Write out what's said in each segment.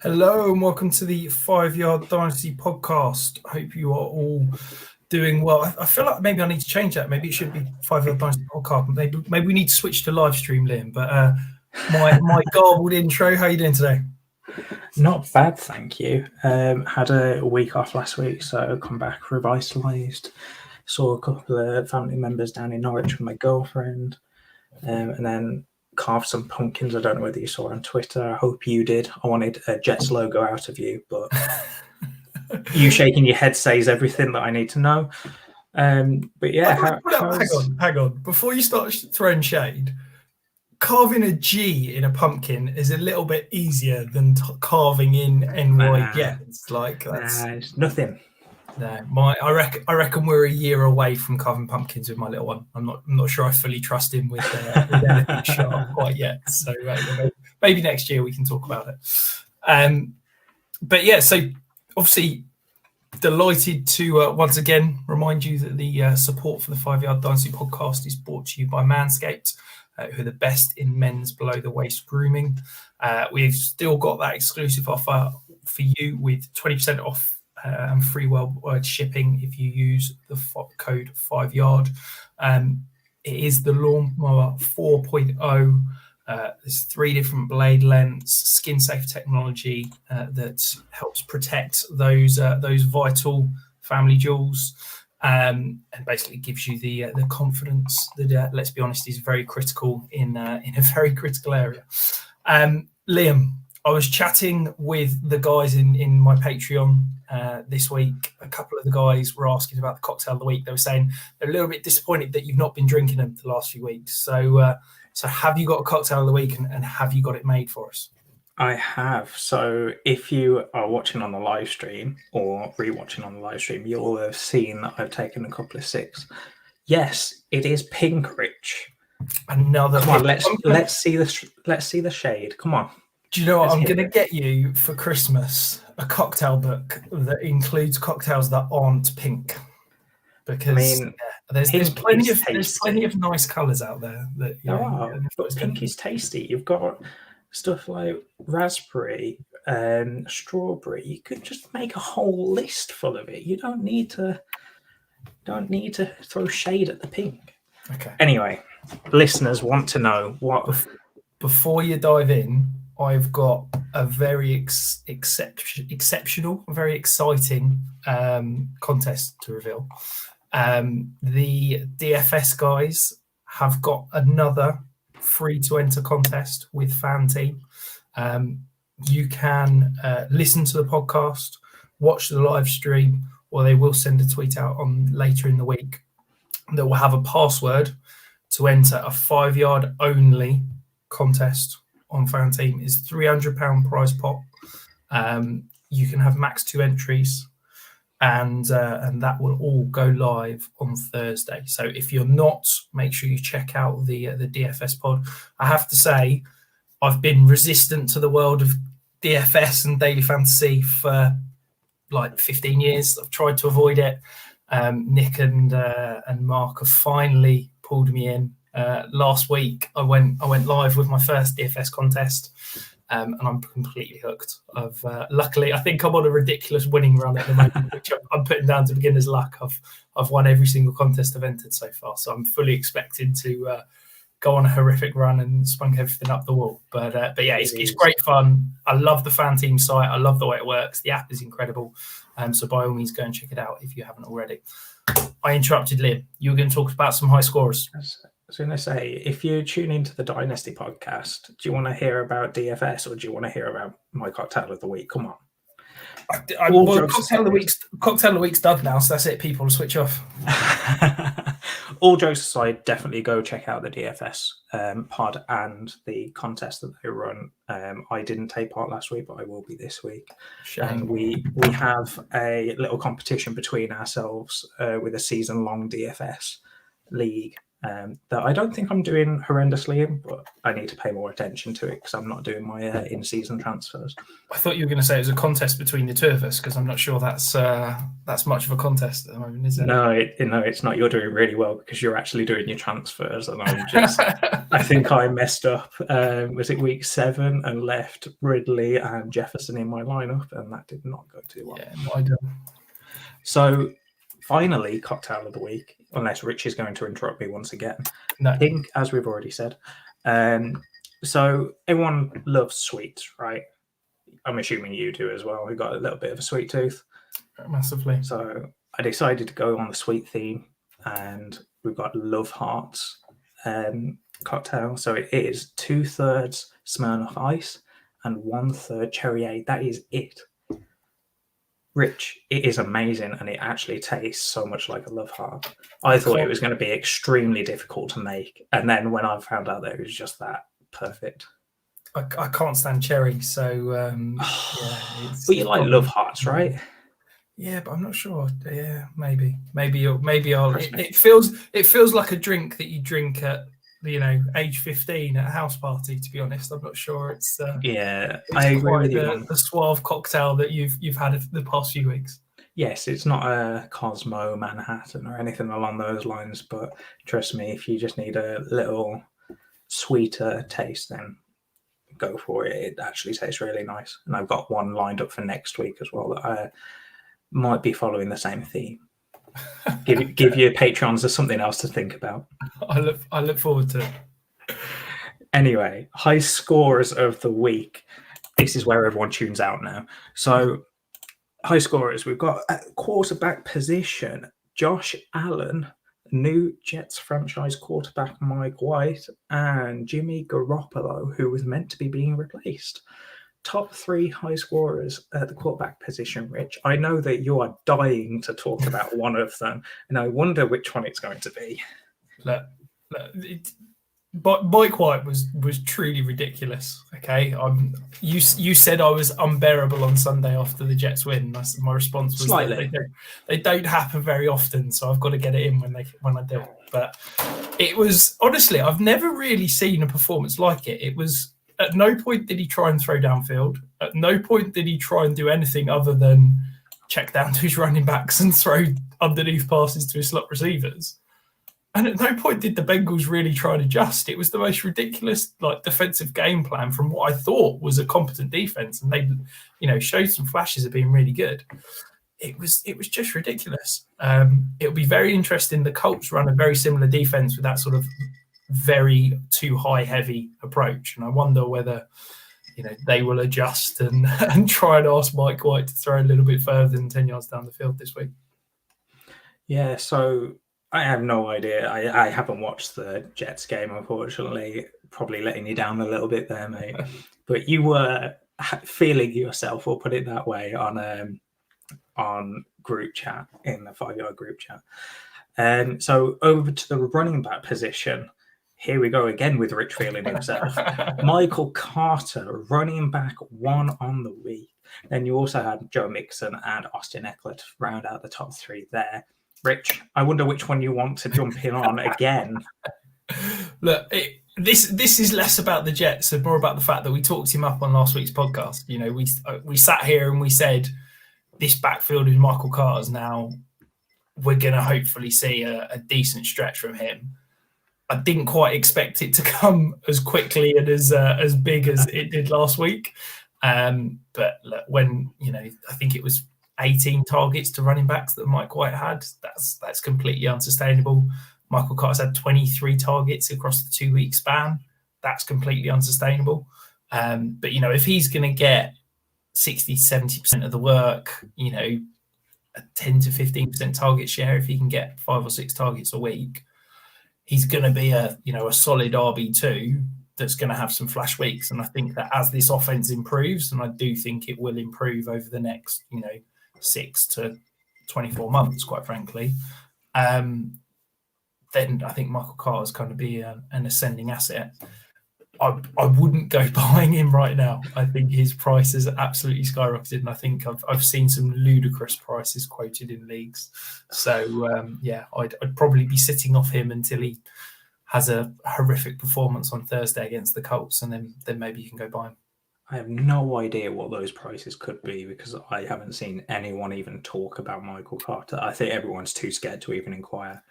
Hello and welcome to the 5-Yard Dynasty podcast. I hope you are all doing well. I feel like maybe I need to change that. Maybe it should be 5-Yard Dynasty podcast. Maybe we need to switch to live stream, Liam. But my garbled intro. How are you doing today? Not bad, thank you. Had a week off last week, so come back revitalised. Saw a couple of family members down in Norwich with my girlfriend, and then carved some pumpkins. I don't know whether you saw on Twitter. I hope you did. I wanted a Jets logo out of you, but you shaking your head says everything that I need to know. But yeah, hang on. Before you start throwing shade, carving a G in a pumpkin is a little bit easier than carving in NY Jets. It's nothing. No, I reckon we're a year away from carving pumpkins with my little one. I'm not sure I fully trust him with anything sharp quite yet. So maybe next year we can talk about it. But yeah, so obviously delighted to once again remind you that the support for the 5-Yard Dynasty podcast is brought to you by Manscaped, who are the best in men's below the waist grooming. We've still got that exclusive offer for you with 20% off and free worldwide shipping if you use the code 5-Yard. It is the Lawnmower 4.0. There's 3 different blade lengths, skin safe technology that helps protect those vital family jewels, and basically gives you the confidence that, let's be honest, is very critical in a very critical area. Liam, I was chatting with the guys in my Patreon this week. A couple of the guys were asking about the cocktail of the week. They were saying they're a little bit disappointed that you've not been drinking them the last few weeks. So have you got a cocktail of the week and have you got it made for us? I have. So if you are watching on the live stream or rewatching on the live stream, you'll have seen that I've taken a couple of sips. Yes, it is Pink Rich. Another. Come on, let's see the shade. Come on. Do you know what I'm going to get you for Christmas? A cocktail book that includes cocktails that aren't pink, because there's plenty of nice colours out there. But pink is tasty. You've got stuff like raspberry and strawberry. You could just make a whole list full of it. You don't need to throw shade at the pink. Okay. Anyway, listeners want to know what. Before you dive in, I've got a very exceptional, very exciting contest to reveal. The DFS guys have got another free to enter contest with Fan Team. You can listen to the podcast, watch the live stream, or they will send a tweet out on later in the week that will have a password to enter a 5-yard only contest on Fan Team. Is £300 prize pot. You can have max 2 entries, and that will all go live on Thursday. So if you're not, make sure you check out the DFS pod. I have to say, I've been resistant to the world of DFS and daily fantasy for like 15 years. I've tried to avoid it. Nick and Mark have finally pulled me in. Last week, I went live with my first DFS contest, and I'm completely hooked. Luckily, I think I'm on a ridiculous winning run at the moment, which I'm putting down to beginner's luck. I've won every single contest I've entered so far, so I'm fully expected to go on a horrific run and spunk everything up the wall. But yeah, it's great fun. I love the Fan Team site. I love the way it works. The app is incredible. So by all means, go and check it out if you haven't already. I interrupted Liam. You were going to talk about some high scorers. I was going to say, if you tune into the Dynasty podcast, do you want to hear about DFS or do you want to hear about my cocktail of the week? Come on. Cocktail of the week's done now, so that's it. People will switch off. All jokes aside, definitely go check out the DFS pod and the contest that they run. I didn't take part last week, but I will be this week. And we have a little competition between ourselves with a season-long DFS league. that I don't think I'm doing horrendously in, but I need to pay more attention to it because I'm not doing my in-season transfers. I thought you were going to say it was a contest between the two of us, because I'm not sure that's much of a contest at the moment, is it? No, it's not. You're doing really well because you're actually doing your transfers, and I'm just. I think I messed up. Was it week 7 and left Ridley and Jefferson in my lineup, and that did not go too well. Yeah, I don't. So finally, cocktail of the week, unless Rich is going to interrupt me once again. No. I think, as we've already said. So everyone loves sweets, right? I'm assuming you do as well. We've got a little bit of a sweet tooth. Massively. So I decided to go on the sweet theme, and we've got Love Hearts cocktail. So it is 2/3 Smirnoff Ice and 1/3 Cherry 8. That is it. Rich, it is amazing, and it actually tastes so much like a Love Heart. I thought it was going to be extremely difficult to make, and then when I found out that it was just that perfect. I can't stand cherry, so yeah. But you like Love Hearts, right? Yeah, but I'm not sure. Yeah, maybe I'll. It feels like a drink that you drink at age 15 at a house party. To be honest, I'm not sure it's. Yeah, it's I agree with you. The suave cocktail that you've had the past few weeks. Yes, it's not a Cosmo Manhattan or anything along those lines, but trust me, if you just need a little sweeter taste, then go for it. It actually tastes really nice, and I've got one lined up for next week as well that I might be following the same theme. Give your patrons something else to think about. I look forward to it. Anyway, high scorers of the week. This is where everyone tunes out now. So high scorers, we've got at quarterback position Josh Allen, new Jets franchise quarterback Mike White, and Jimmy Garoppolo, who was meant to be being replaced. Top 3 high scorers at the quarterback position, Rich. I know that you are dying to talk about one of them, and I wonder which one it's going to be. Mike White was truly ridiculous. Okay, you said I was unbearable on Sunday after the Jets win. My response was slightly. They don't happen very often, so I've got to get it in when I do. But it was, honestly, I've never really seen a performance like it. It was, at no point did he try and throw downfield. At no point did he try and do anything other than check down to his running backs and throw underneath passes to his slot receivers. And at no point did the Bengals really try and adjust. It was the most ridiculous, defensive game plan from what I thought was a competent defense, and they, showed some flashes of being really good. It was just ridiculous. It'll be very interesting. The Colts run a very similar defense with that sort of very too high heavy approach, and I wonder whether they will adjust and try and ask Mike White to throw a little bit further than 10 yards down the field this week. Yeah, so I have no idea. I haven't watched the Jets game, unfortunately. Probably letting you down a little bit there, mate. But you were feeling yourself, we'll put it that way, on group chat, in the 5-yard group chat. So over to the running back position. Here we go again with Rich feeling himself. Michael Carter, running back 1 on the week. Then you also had Joe Mixon and Austin Eckler to round out the top 3 there. Rich, I wonder which one you want to jump in on again. Look, this is less about the Jets and more about the fact that we talked him up on last week's podcast. We sat here and we said this backfield is Michael Carter's now. We're going to hopefully see a decent stretch from him. I didn't quite expect it to come as quickly and as big as it did last week. But look, when I think it was 18 targets to running backs that Mike White had, that's completely unsustainable. Michael Carter's had 23 targets across the 2-week span. That's completely unsustainable. But if he's going to get 60-70% of the work, a 10 to 15% target share, if he can get 5 or 6 targets a week, he's going to be a solid RB2 that's going to have some flash weeks. And I think that as this offense improves, and I do think it will improve over the next 6 to 24 months, quite frankly, then I think Michael Carter is going to be an ascending asset. I wouldn't go buying him right now. I think his price has absolutely skyrocketed, and I think I've seen some ludicrous prices quoted in leagues. So I'd probably be sitting off him until he has a horrific performance on Thursday against the Colts, and then maybe you can go buy him. I have no idea what those prices could be because I haven't seen anyone even talk about Michael Carter. I think everyone's too scared to even inquire.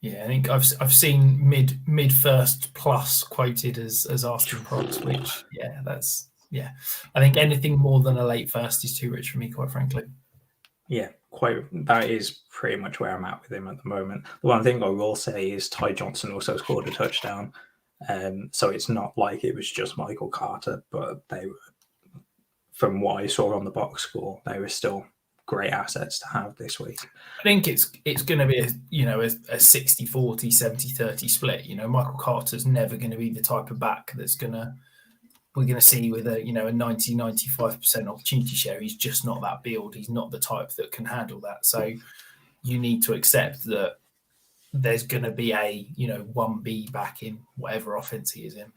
Yeah, I think I've seen mid first plus quoted as asking price, which I think anything more than a late first is too rich for me, quite frankly. Yeah, that is pretty much where I'm at with him at the moment. The one thing I will say is Ty Johnson also scored a touchdown. So it's not like it was just Michael Carter, but they were, from what I saw on the box score, they were still great assets to have this week. I think it's going to be a 60-40, 70-30 split. Michael Carter's never going to be the type of back that's we're going to see with a 90-95% opportunity share. He's just not that build. He's not the type that can handle that. So you need to accept that there's going to be a 1B back in whatever offense he is in.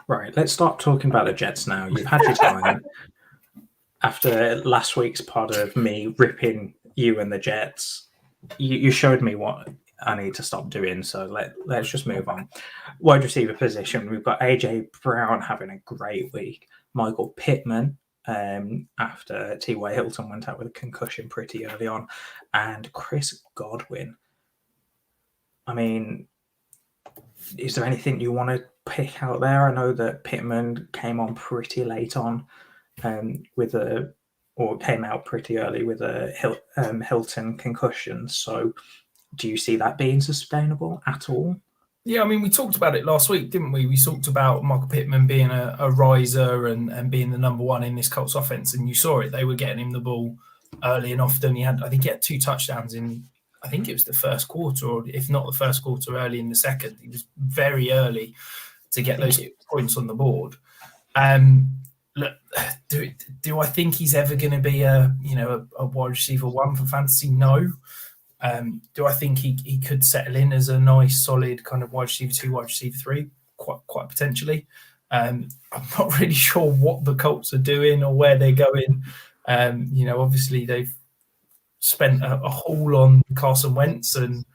Right, let's start talking about the Jets now. You've had your time. After last week's pod of me ripping you and the Jets, you showed me what I need to stop doing. So let's just move on. Wide receiver position, we've got AJ Brown having a great week. Michael Pittman, after T.Y. Hilton went out with a concussion pretty early on, and Chris Godwin. I mean, is there anything you want to pick out there? I know that Pittman came on pretty late on. Came out pretty early with a Hilton concussion. So do you see that being sustainable at all? Yeah, I mean, we talked about it last week, didn't we? We talked about Michael Pittman being a riser and being the number one in this Colts offense, and you saw it. They were getting him the ball early and often. I think he had 2 touchdowns in, I think it was the first quarter, or if not the first quarter, early in the second. He was very early to get those points on the board. Look, do I think he's ever going to be a wide receiver 1 for fantasy? No. Do I think he could settle in as a nice, solid kind of wide receiver 2, wide receiver 3? Quite potentially. I'm not really sure what the Colts are doing or where they're going. Obviously they've spent a haul on Carson Wentz, and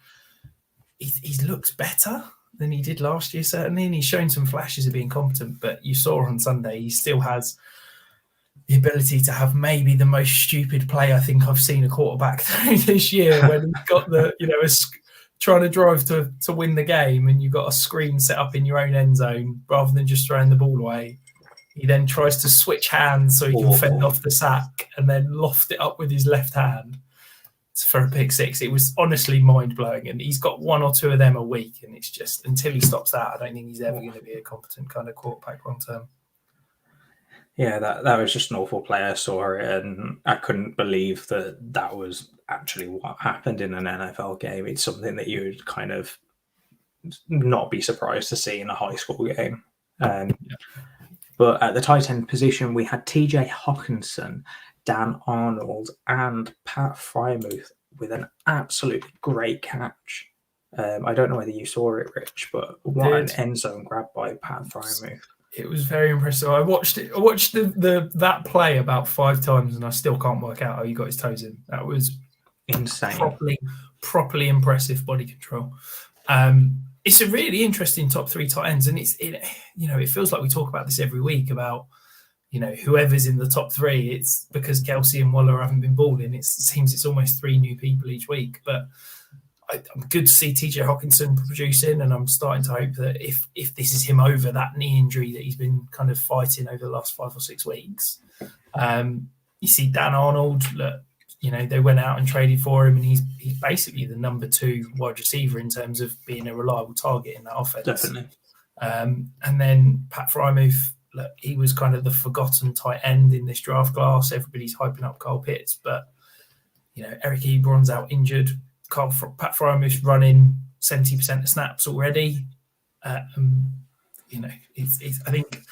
he looks better than he did last year, certainly, and he's shown some flashes of being competent, but you saw on Sunday he still has the ability to have maybe the most stupid play I think I've seen a quarterback through this year, when he's got trying to drive to win the game, and you've got a screen set up in your own end zone rather than just throwing the ball away. He then tries to switch hands so he can fend off the sack and then loft it up with his left hand for a pick 6. It was honestly mind-blowing, and he's got 1 or 2 of them a week, and it's just, until he stops that, I don't think he's ever going to be a competent kind of quarterback long term. Yeah, that was just an awful play. I saw it, and I couldn't believe that was actually what happened in an NFL game. It's something that you would kind of not be surprised to see in a high school game. But at the tight end position, we had TJ Hawkinson, Dan Arnold, and Pat Freiermuth with an absolutely great catch. I don't know whether you saw it, Rich, but what an end zone grab by Pat Freiermuth. It was very impressive. I watched it. I watched that play about 5 times, and I still can't work out how he got his toes in. That was insane. Properly impressive body control. It's a really interesting top 3 tight ends, and it feels like we talk about this every week about whoever's in the top 3. It's because Kelsey and Waller haven't been balling. It seems it's almost 3 new people each week, but I'm good to see TJ Hawkinson producing, and I'm starting to hope that if this is him over that knee injury that he's been kind of fighting over the last 5 or 6 weeks. You see Dan Arnold, look, they went out and traded for him, and he's basically the number 2 wide receiver in terms of being a reliable target in that offense. Definitely. And then Pat Freiermuth, look, he was kind of the forgotten tight end in this draft class. Everybody's hyping up Kyle Pitts, but Eric Ebron's out injured. Pat Freiermuth running 70% of snaps already. I think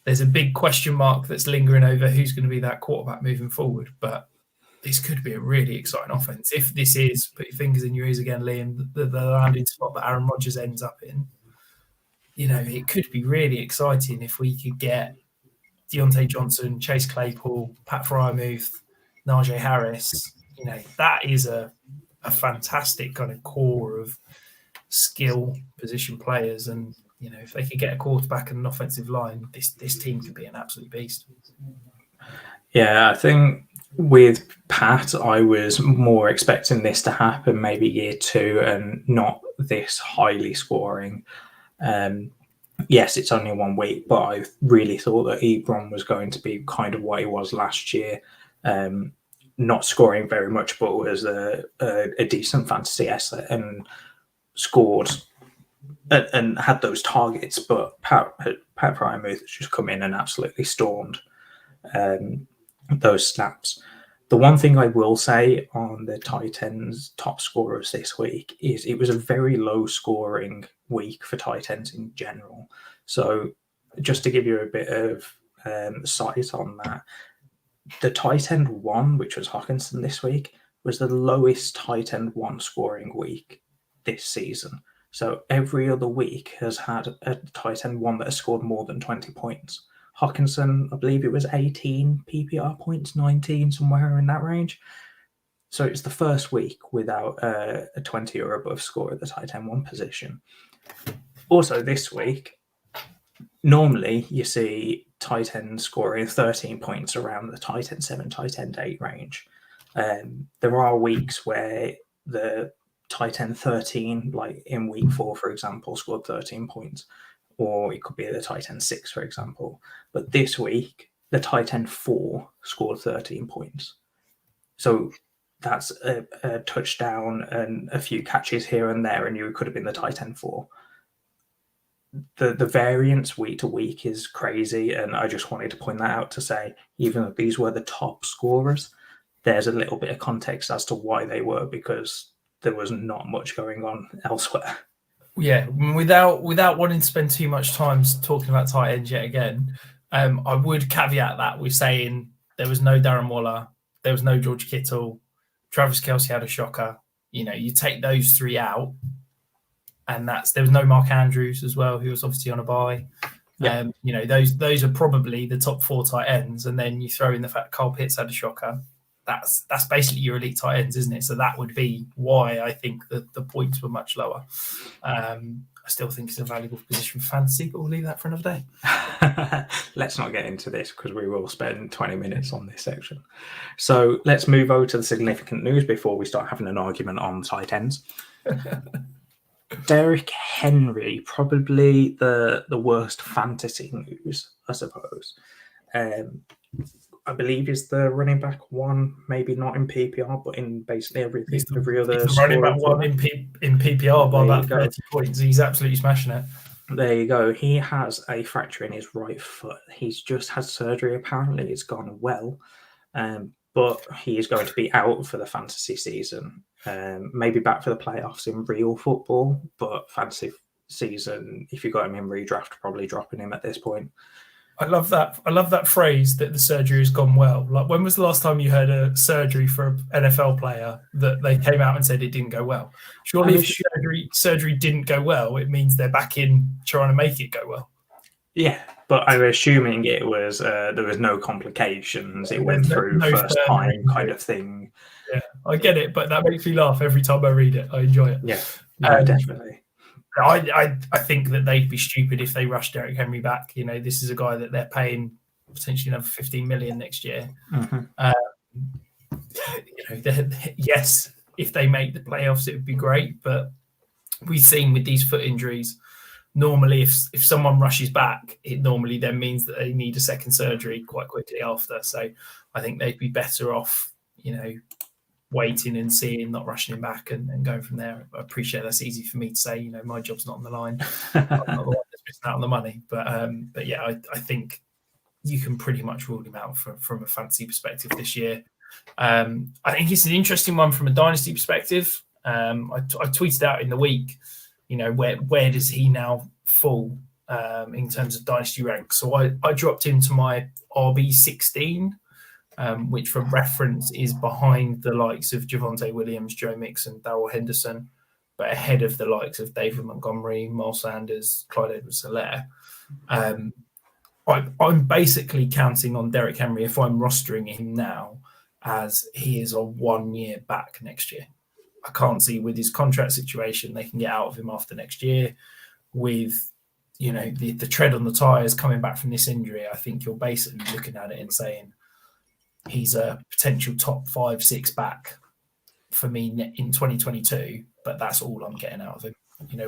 there's a big question mark that's lingering over who's going to be that quarterback moving forward. But this could be a really exciting offense. If this is, put your fingers in your ears again, Liam, the landing spot that Aaron Rodgers ends up in, it could be really exciting if we could get Deontay Johnson, Chase Claypool, Pat Freiermuth, Najee Harris. That is a fantastic kind of core of skill position players, and if they could get a quarterback and an offensive line, this team could be an absolute beast. Yeah, I think with Pat, I was more expecting this to happen maybe year 2 and not this highly scoring. Yes, it's only 1 week, but I really thought that Ebron was going to be kind of what he was last year. Not scoring very much, but was a decent fantasy asset and scored and had those targets. But Pat Fryermuth has just come in and absolutely stormed those snaps. The one thing I will say on the Titans' top scorers this week is it was a very low scoring week for tight ends in general. So just to give you a bit of sight on that, the tight end 1, which was Hockenson this week, was the lowest tight end 1 scoring week this season. So every other week has had a tight end 1 that has scored more than 20 points. Hockenson, I believe it was 18 PPR points, 19, somewhere in that range. So it's the first week without a 20 or above score at the tight end 1 position. Also this week, normally you see tight end scoring 13 points around the tight end 7, tight end 8 range. There are weeks where the tight end 13, like in week 4, for example, scored 13 points. Or it could be the tight end 6, for example. But this week, the tight end 4 scored 13 points. So that's a touchdown and a few catches here and there, and you could have been the tight end 4. The variance week to week is crazy, and I just wanted to point that out to say, even though these were the top scorers, there's a little bit of context as to why they were, because there was not much going on elsewhere. Yeah, without wanting to spend too much time talking about tight ends yet again, I would caveat that with saying there was no Darren Waller, there was no George Kittle, Travis Kelce had a shocker. You take those 3 out, and there was no Mark Andrews as well, who was obviously on a bye. Yeah. Those are probably the top 4 tight ends, and then you throw in the fact Kyle Pitts had a shocker. That's basically your elite tight ends, isn't it? So that would be why I think that the points were much lower. I still think it's a valuable position for fantasy, but we'll leave that for another day. Let's not get into this because we will spend 20 minutes on this section. So let's move over to the significant news before we start having an argument on tight ends. Derrick Henry, probably the worst fantasy news, I suppose. I believe is the running back 1, maybe not in PPR, but in basically every other. He's the running back 1 in PPR by about 30 points. He's absolutely smashing it. There you go. He has a fracture in his right foot. He's just had surgery. Apparently, it's gone well, but he is going to be out for the fantasy season. Maybe back for the playoffs in real football, but fantasy season, if you got him in redraft, probably dropping him at this point. I love that phrase that the surgery has gone well. Like, when was the last time you heard a surgery for an NFL player that they came out and said it didn't go well? Surely if surgery didn't go well, it means they're back in trying to make it go well. Yeah, but I'm assuming it was there was no complications. It went through first time kind of thing. Yeah, I get it, but that makes me laugh every time I read it. I enjoy it. Yeah, definitely. I think that they'd be stupid if they rush Derrick Henry back. This is a guy that they're paying potentially another $15 million next year. Mm-hmm. Yes, if they make the playoffs, it would be great. But we've seen with these foot injuries, normally if someone rushes back, it normally then means that they need a second surgery quite quickly after. So I think they'd be better off, waiting and seeing, not rushing him back and going from there. I appreciate that's easy for me to say. My job's not on the line. I'm not the one that's missing out on the money. But yeah, I think you can pretty much rule him out from a fantasy perspective this year. I think it's an interesting one from a dynasty perspective. I tweeted out in the week, where does he now fall in terms of dynasty ranks? So I dropped into my RB16. Which for reference is behind the likes of Javonte Williams, Joe Mixon, Darrell Henderson, but ahead of the likes of David Montgomery, Miles Sanders, Clyde Edwards-Helaire. I'm basically counting on Derrick Henry, if I'm rostering him now, as he is a 1 year back next year. I can't see with his contract situation they can get out of him after next year. With the tread on the tires coming back from this injury, I think you're basically looking at it and saying he's a potential top 5-6 back for me in 2022, but that's all I'm getting out of him.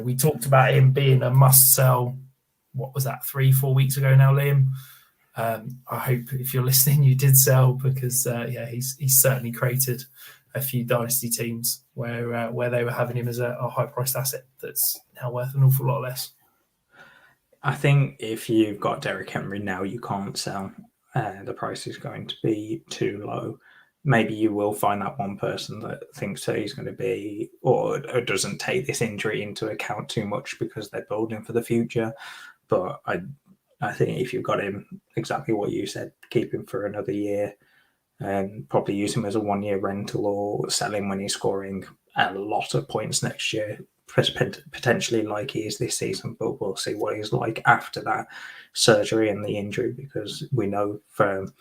We talked about him being a must sell. What was that, 3-4 weeks ago now, Liam? I hope if you're listening, you did sell, because he's certainly created a few dynasty teams where they were having him as a high priced asset that's now worth an awful lot less. I think if you've got Derrick Henry now, you can't sell. The price is going to be too low. Maybe you will find that one person that thinks that he's going to be, or doesn't take this injury into account too much because they're building for the future. But I think if you've got him, exactly what you said, keep him for another year, and probably use him as a 1-year rental or sell him when he's scoring a lot of points next year, potentially like he is this season. But we'll see what he's like after that surgery and the injury, because we know from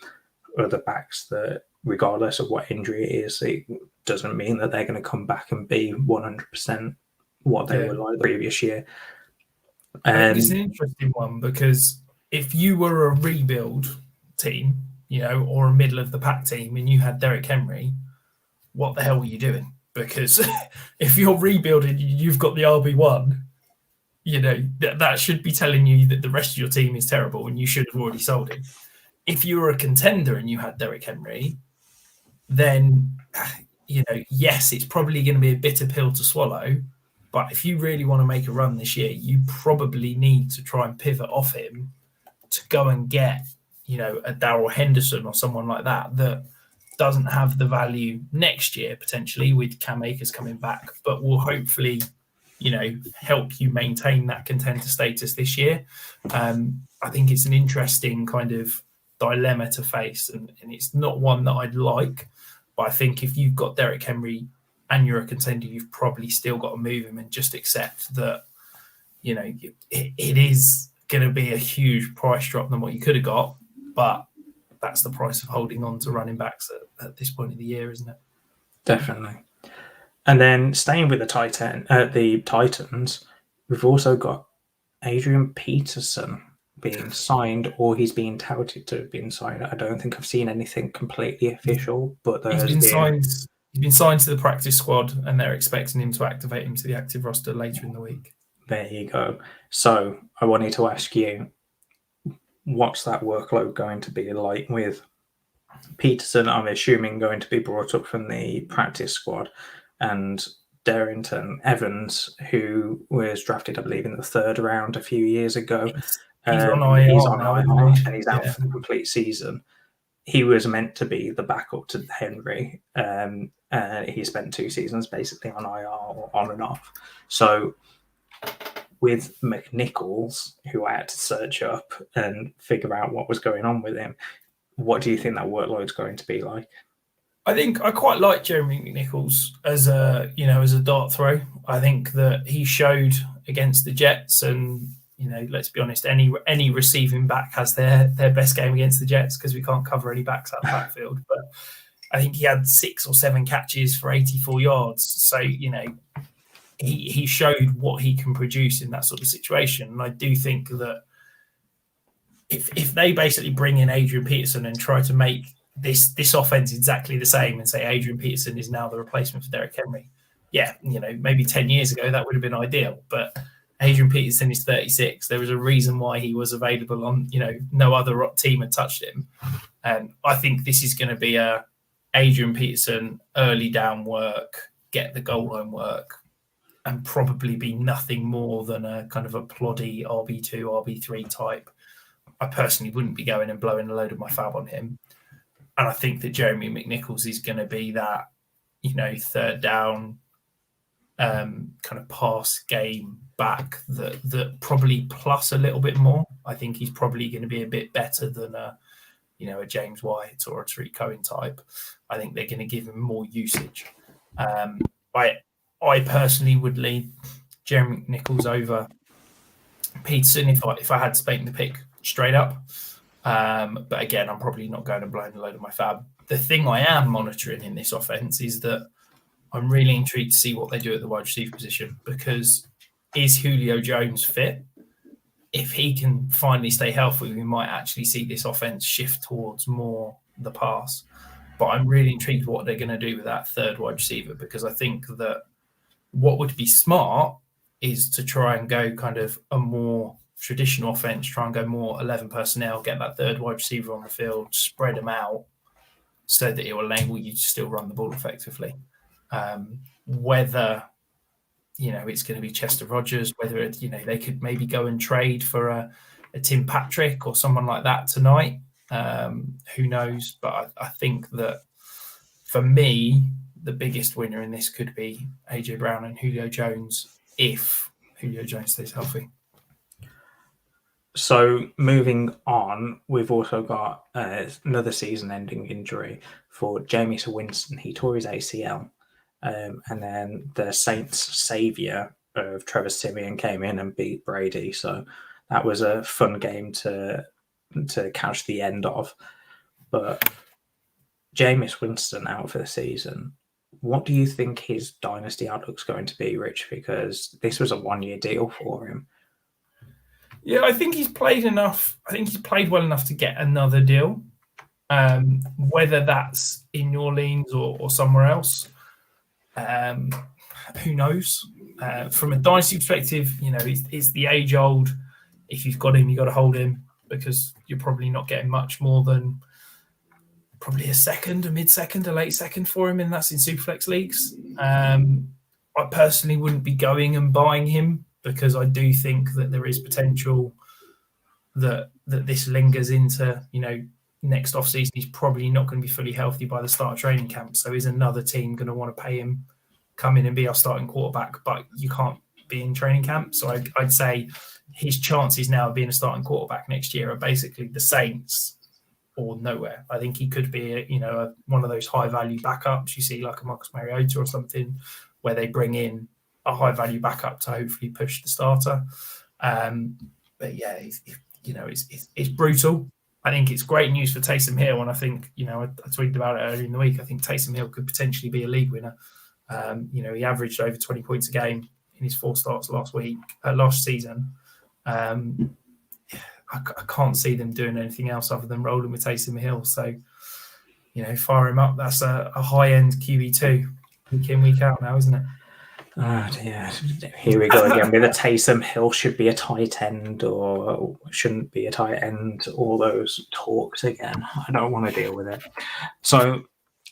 other backs that regardless of what injury it is, it doesn't mean that they're going to come back and be 100% what they were like the previous year. It's an interesting one, because if you were a rebuild team, or a middle of the pack team, and you had Derrick Henry, what the hell were you doing? Because if you're rebuilding, you've got the RB1, that should be telling you that the rest of your team is terrible and you should have already sold him. If you were a contender and you had Derrick Henry, then, yes, it's probably going to be a bitter pill to swallow. But if you really want to make a run this year, you probably need to try and pivot off him to go and get, a Darrell Henderson or someone like that doesn't have the value next year, potentially, with Cam Akers coming back, but will hopefully, help you maintain that contender status this year. I think it's an interesting kind of dilemma to face, and it's not one that I'd like. But I think if you've got Derrick Henry and you're a contender, you've probably still got to move him and just accept that, it is going to be a huge price drop than what you could have got. But that's the price of holding on to running backs at this point of the year, isn't it? Definitely. And then staying with the Titans, we've also got Adrian Peterson being signed, or he's being touted to have been signed. I don't think I've seen anything completely official, but he's been signed to the practice squad, and they're expecting him to activate him to the active roster later in the week. There you go. So I wanted to ask you, what's that workload going to be like with Peterson? I'm assuming going to be brought up from the practice squad, and Darrington Evans, who was drafted, I believe, in the 3rd round a few years ago. He's on IR, and he's out for the complete season. He was meant to be the backup to Henry. He spent 2 seasons basically on IR, or on and off. So with Nichols, who I had to search up and figure out what was going on with him, what do you think that workload's going to be like? I think I quite like Jeremy Nichols as a dart throw. I think that he showed against the Jets, and let's be honest, any receiving back has their best game against the Jets, because we can't cover any backs out of the backfield. But I think he had 6 or 7 catches for 84 yards. So, he showed what he can produce in that sort of situation. And I do think that if they basically bring in Adrian Peterson and try to make this offense exactly the same, and say Adrian Peterson is now the replacement for Derrick Henry, maybe 10 years ago that would have been ideal. But Adrian Peterson is 36. There was a reason why he was available on, no other team had touched him. And I think this is going to be a Adrian Peterson early down work, get the goal line work, and probably be nothing more than a kind of a ploddy RB2, RB3 type. I personally wouldn't be going and blowing a load of my fab on him. And I think that Jeremy McNichols is going to be that, 3rd down kind of pass game back that probably plus a little bit more. I think he's probably going to be a bit better than a James White or a Tariq Cohen type. I think they're going to give him more usage. I personally would lead Jeremy Nichols over Peterson if I had to make the pick straight up. But again, I'm probably not going to blow a load of my fab. The thing I am monitoring in this offense is that I'm really intrigued to see what they do at the wide receiver position, because is Julio Jones fit? If he can finally stay healthy, we might actually see this offense shift towards more the pass. But I'm really intrigued what they're going to do with that third wide receiver, because I think that what would be smart is to try and go kind of a more traditional offense, try and go more 11 personnel, get that third wide receiver on the field, spread them out so that it will enable you to still run the ball effectively. Whether it's going to be Chester Rogers, whether they could maybe go and trade for a Tim Patrick or someone like that tonight. Who knows? But I think that for me, the biggest winner in this could be AJ Brown and Julio Jones, if Julio Jones stays healthy. So moving on, we've also got another season-ending injury for Jameis Winston. He tore his ACL. And then the Saints' saviour of Trevor Siemian came in and beat Brady. So that was a fun game to catch the end of. But Jameis Winston out for the season. What do you think his dynasty outlook's going to be, Rich? Because this was a one-year deal for him. Yeah, I think he's played enough. I think he's played well enough to get another deal. Whether that's in New Orleans or somewhere else. Who knows? From a dynasty perspective, it's the age-old. If you've got him, you've got to hold him, because you're probably not getting much more than probably a second, a mid-second, a late second for him, and that's in Superflex leagues. I personally wouldn't be going and buying him, because I do think that there is potential that this lingers into, next offseason. He's probably not going to be fully healthy by the start of training camp. So is another team going to want to pay him, come in and be our starting quarterback, but you can't be in training camp. So I'd say his chances now of being a starting quarterback next year are basically the Saints or nowhere. I think he could be, one of those high value backups. You see like a Marcus Mariota or something, where they bring in a high value backup to hopefully push the starter. But yeah, it's brutal. I think it's great news for Taysom Hill, and I think, I tweeted about it earlier in the week. I think Taysom Hill could potentially be a league winner. He averaged over 20 points a game in his 4 starts last season. I can't see them doing anything else other than rolling with Taysom Hill. So, fire him up. That's a high-end QB2 week in, week out now, isn't it? Oh dear. Here we go again with a Taysom Hill should be a tight end or shouldn't be a tight end. All those talks again. I don't want to deal with it. So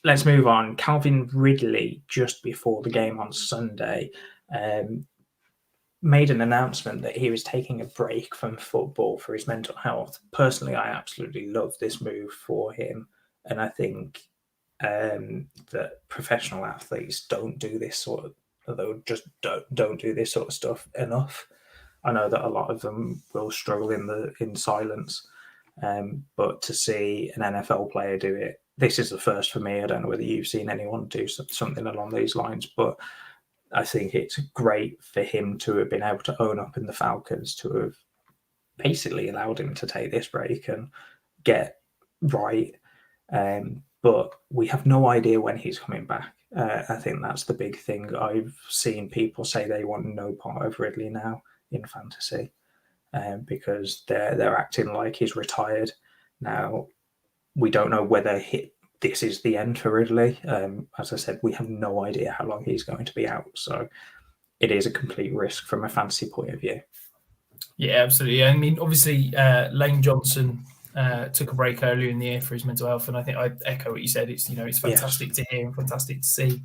let's move on. Calvin Ridley, just before the game on Sunday, made an announcement that he was taking a break from football for his mental health. Personally, I absolutely love this move for him. And I think that professional athletes don't do this sort of don't do this sort of stuff enough. I know that a lot of them will struggle in silence, but to see an NFL player do it, this is the first for me. I don't know whether you've seen anyone do something along these lines, but I think it's great for him to have been able to own up in the Falcons, to have basically allowed him to take this break and get right. But we have no idea when he's coming back. I think that's the big thing. I've seen people say they want no part of Ridley now in fantasy, because they're acting like he's retired. Now, we don't know whether this is the end for Ridley. As I said, we have no idea how long he's going to be out. So it is a complete risk from a fantasy point of view. Yeah, absolutely. I mean, obviously, Lane Johnson took a break earlier in the year for his mental health, and I think I echo what you said. It's it's fantastic to hear and fantastic to see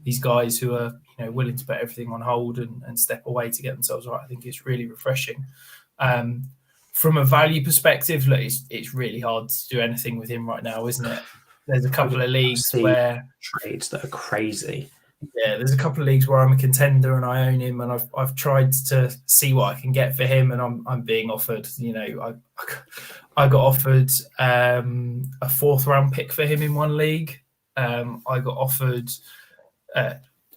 these guys who are willing to put everything on hold and step away to get themselves right. I think it's really refreshing. From a value perspective, look, it's really hard to do anything with him right now, isn't it? There's a couple of leagues where trades that are crazy. Yeah, there's a couple of leagues where I'm a contender and I own him, and I've tried to see what I can get for him, and I'm being offered. I got offered a 4th round pick for him in one league. I got offered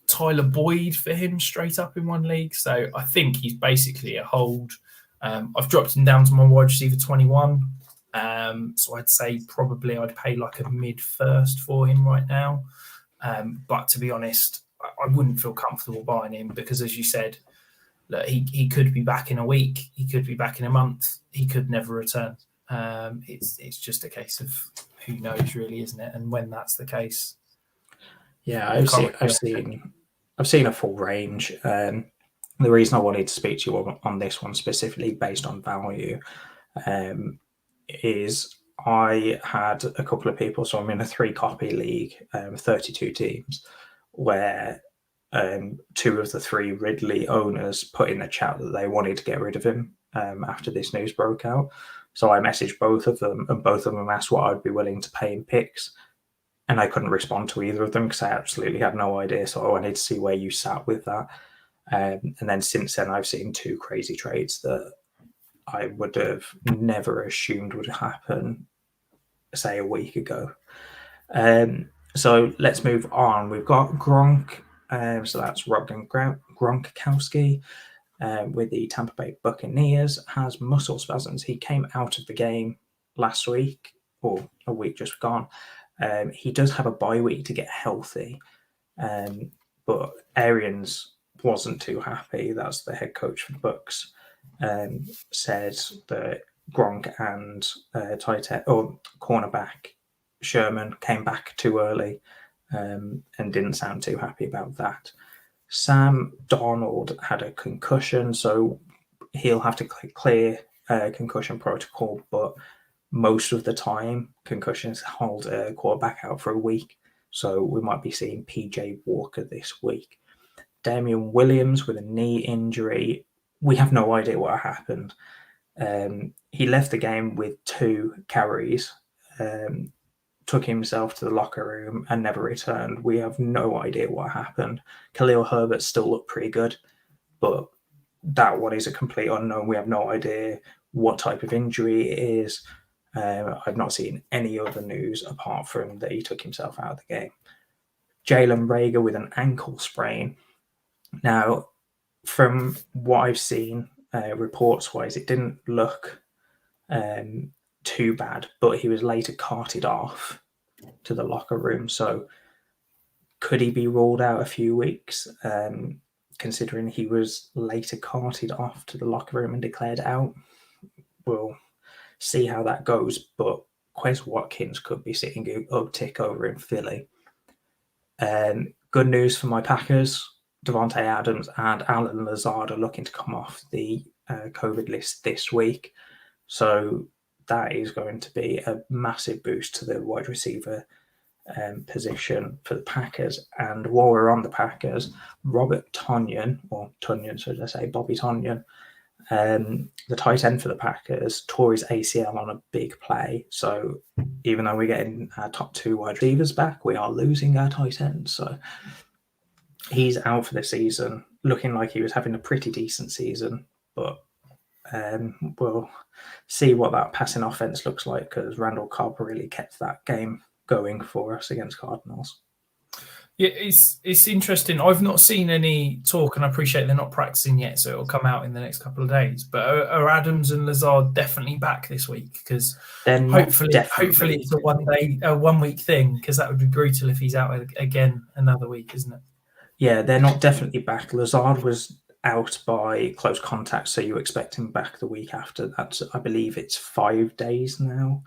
Tyler Boyd for him straight up in one league. So I think he's basically a hold. I've dropped him down to my wide receiver 21. So I'd say probably I'd pay like a mid-first for him right now. But to be honest, I wouldn't feel comfortable buying him because, as you said, look, he could be back in a week, he could be back in a month, he could never return. It's just a case of who knows, really, isn't it? And when that's the case, yeah, I've seen a full range. The reason I wanted to speak to you on this one specifically, based on value, is I had a couple of people. So I'm in a 3-copy league, 32 teams, where 2 of the 3 Ridley owners put in the chat that they wanted to get rid of him after this news broke out. So I messaged both of them, and both of them asked what I'd be willing to pay in picks. And I couldn't respond to either of them because I absolutely had no idea. So I wanted to see where you sat with that. And then since then, I've seen 2 crazy trades that I would have never assumed would happen, say, a week ago. So let's move on. We've got Gronk. So that's Rob Gronkowski with the Tampa Bay Buccaneers, has muscle spasms. He came out of the game last week, or a week just gone. He does have a bye week to get healthy, but Arians wasn't too happy. That's the head coach for the Bucs. Said that Gronk and tight end or cornerback Sherman came back too early, and didn't sound too happy about that. Sam Darnold had a concussion, so he'll have to clear concussion protocol, but most of the time concussions hold a quarterback out for a week, so we might be seeing PJ Walker this week. Damian Williams with a knee injury, we have no idea what happened. He left the game with 2 carries, took himself to the locker room and never returned. We have no idea what happened. Khalil Herbert still looked pretty good, but that one is a complete unknown. We have no idea what type of injury it is. I've not seen any other news apart from that he took himself out of the game. Jalen Reagor with an ankle sprain. Now, from what I've seen, reports-wise, it didn't look too bad, but he was later carted off to the locker room. So could he be ruled out a few weeks, considering he was later carted off to the locker room and declared out? We'll see how that goes, but Quez Watkins could be sitting uptick over in Philly. Good news for my Packers. Devontae Adams and Alan Lazard are looking to come off the COVID list this week. So that is going to be a massive boost to the wide receiver position for the Packers. And while we're on the Packers, Robert Tonyan, or Tunyon, should I say, Bobby Tonyan, the tight end for the Packers, tore his ACL on a big play. So even though we're getting our top 2 wide receivers back, we are losing our tight end. So he's out for the season, looking like he was having a pretty decent season, but we'll see what that passing offense looks like, because Randall Cobb really kept that game going for us against Cardinals. Yeah, it's interesting. I've not seen any talk, and I appreciate they're not practicing yet, so it'll come out in the next couple of days. But are Adams and Lazard definitely back this week? Because hopefully it's a 1 week thing, because that would be brutal if he's out again another week, isn't it? Yeah, they're not definitely back. Lazard was out by close contact, so you expect him back the week after. That's, I believe it's 5 days now.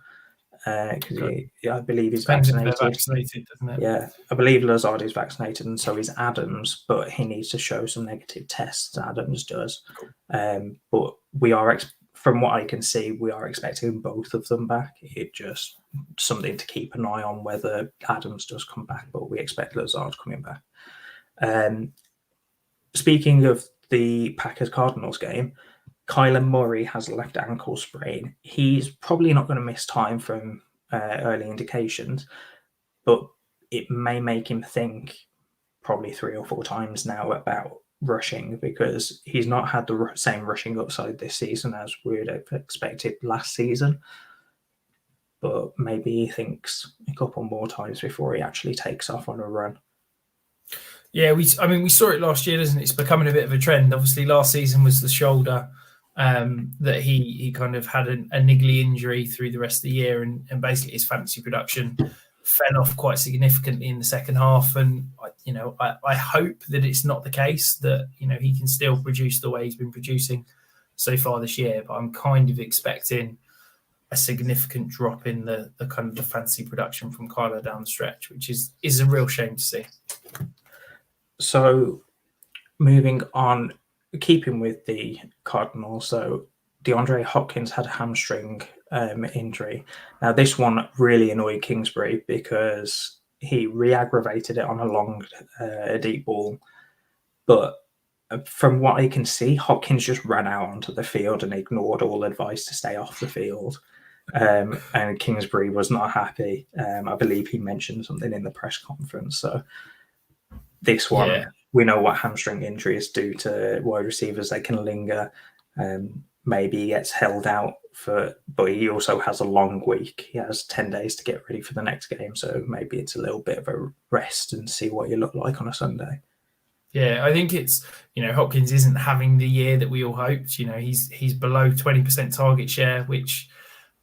Because I believe he's vaccinated. Doesn't it? Yeah, I believe Lazard is vaccinated, and so is Adams, but he needs to show some negative tests. Adams does. Cool. But we are, from what I can see, we are expecting both of them back. It just something to keep an eye on whether Adams does come back, but we expect Lazard coming back. Speaking of the Packers-Cardinals game, Kyler Murray has a left ankle sprain. He's probably not going to miss time from early indications, but it may make him think probably 3 or 4 times now about rushing, because he's not had the same rushing upside this season as we would have expected last season. But maybe he thinks a couple more times before he actually takes off on a run. Yeah, we saw it last year, isn't it? It's becoming a bit of a trend. Obviously, last season was the shoulder that he kind of had a niggly injury through the rest of the year, and basically his fantasy production fell off quite significantly in the second half. And, I hope that it's not the case, that, he can still produce the way he's been producing so far this year. But I'm kind of expecting a significant drop in the kind of the fantasy production from Kyler down the stretch, which is a real shame to see. So moving on, keeping with the Cardinals, so DeAndre Hopkins had a hamstring injury. Now, this one really annoyed Kingsbury because he re-aggravated it on a long, deep ball. But from what I can see, Hopkins just ran out onto the field and ignored all advice to stay off the field. And Kingsbury was not happy. I believe he mentioned something in the press conference. So this one, we know what hamstring injuries do to wide receivers. They can linger. Maybe he gets held out but he also has a long week. He has 10 days to get ready for the next game. So maybe it's a little bit of a rest and see what you look like on a Sunday. Yeah, I think it's, Hopkins isn't having the year that we all hoped. He's below 20% target share, which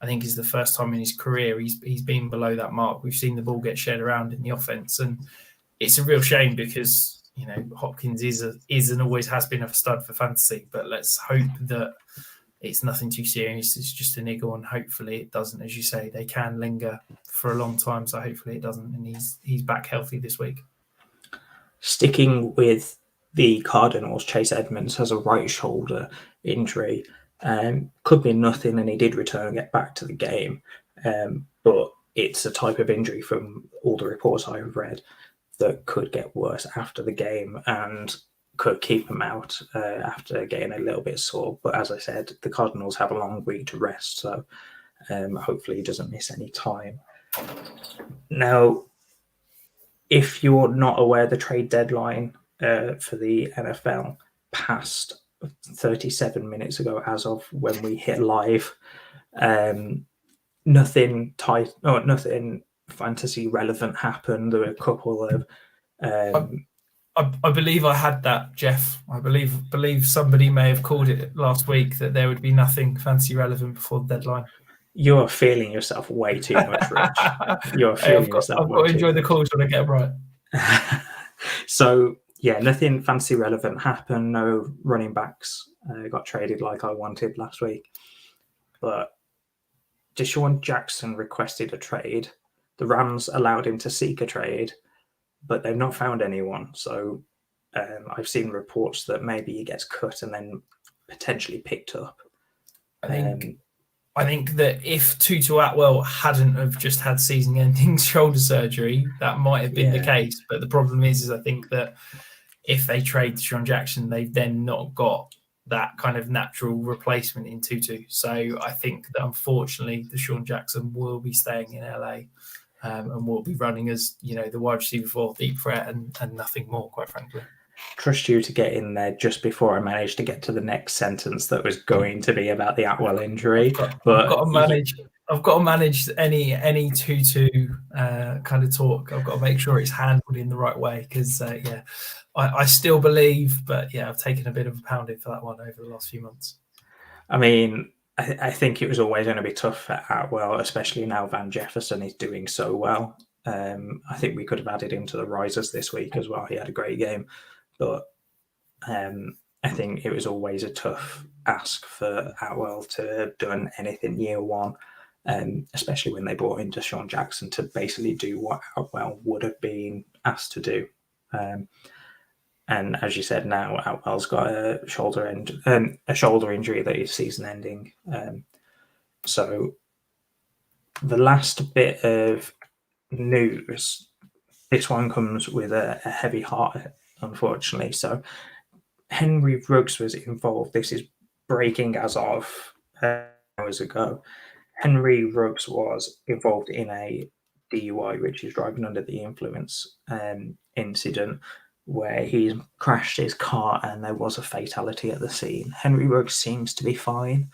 I think is the first time in his career he's been below that mark. We've seen the ball get shared around in the offense, and it's a real shame because, Hopkins is and always has been a stud for fantasy. But let's hope that it's nothing too serious. It's just a niggle, and hopefully it doesn't. As you say, they can linger for a long time, so hopefully it doesn't, and he's back healthy this week. Sticking with the Cardinals, Chase Edmonds has a right shoulder injury. Could be nothing, and he did return and get back to the game. But it's a type of injury, from all the reports I've read, that could get worse after the game and could keep him out after getting a little bit sore. But as I said, the Cardinals have a long week to rest, so hopefully he doesn't miss any time. Now, if you're not aware, the trade deadline for the NFL passed 37 minutes ago as of when we hit live. Nothing fantasy relevant happened. There were a couple of I believe I had that, Jeff. I believe somebody may have called it last week that there would be nothing fantasy relevant before the deadline. You're feeling yourself way too much, Rich. You're feeling yourself. I've got to enjoy the calls when I get them right. So yeah, nothing fantasy relevant happened. No running backs got traded like I wanted last week. But Deshaun Jackson requested a trade. The Rams allowed him to seek a trade, but they've not found anyone. So I've seen reports that maybe he gets cut and then potentially picked up. I think that if Tutu Atwell hadn't have just had season-ending shoulder surgery, that might have been the case. But the problem is I think that if they trade Deshaun Jackson, they've then not got that kind of natural replacement in Tutu. So I think that unfortunately Deshaun Jackson will be staying in LA and will be running as, the wide receiver for deep threat and nothing more, quite frankly. Trust you to get in there just before I managed to get to the next sentence that was going to be about the Atwell injury. I've got to manage any Tutu kind of talk. I've got to make sure it's handled in the right way because I still believe, but I've taken a bit of a pounding for that one over the last few months. I mean, I think it was always going to be tough for Atwell, especially now Van Jefferson is doing so well. I think we could have added him to the risers this week as well. He had a great game. But I think it was always a tough ask for Atwell to have done anything year one, especially when they brought in Deshaun Jackson to basically do what Atwell would have been asked to do. And as you said, now Atwell's got a shoulder injury that is season-ending. So the last bit of news, this one comes with a heavy heart, unfortunately. So Henry Ruggs was involved. This is breaking as of hours ago. Henry Ruggs was involved in a DUI, which is driving under the influence incident, where he crashed his car and there was a fatality at the scene. Henry Ruggs seems to be fine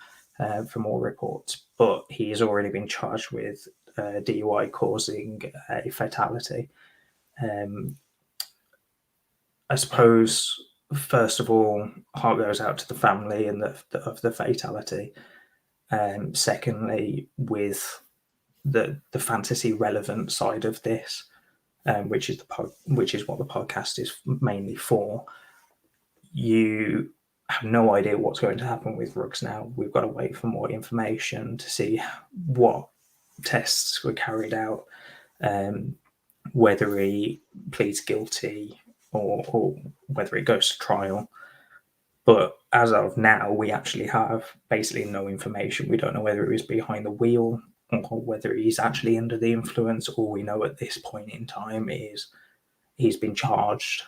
from all reports, but he has already been charged with DUI causing a fatality. I suppose, first of all, heart goes out to the family and of the fatality. Secondly, with the fantasy relevant side of this, which is what the podcast is mainly for. You have no idea what's going to happen with Ruggs now. We've got to wait for more information to see what tests were carried out, whether he pleads guilty or whether it goes to trial. But as of now, we actually have basically no information. We don't know whether he was behind the wheel or whether he's actually under the influence. All we know at this point in time is he's been charged.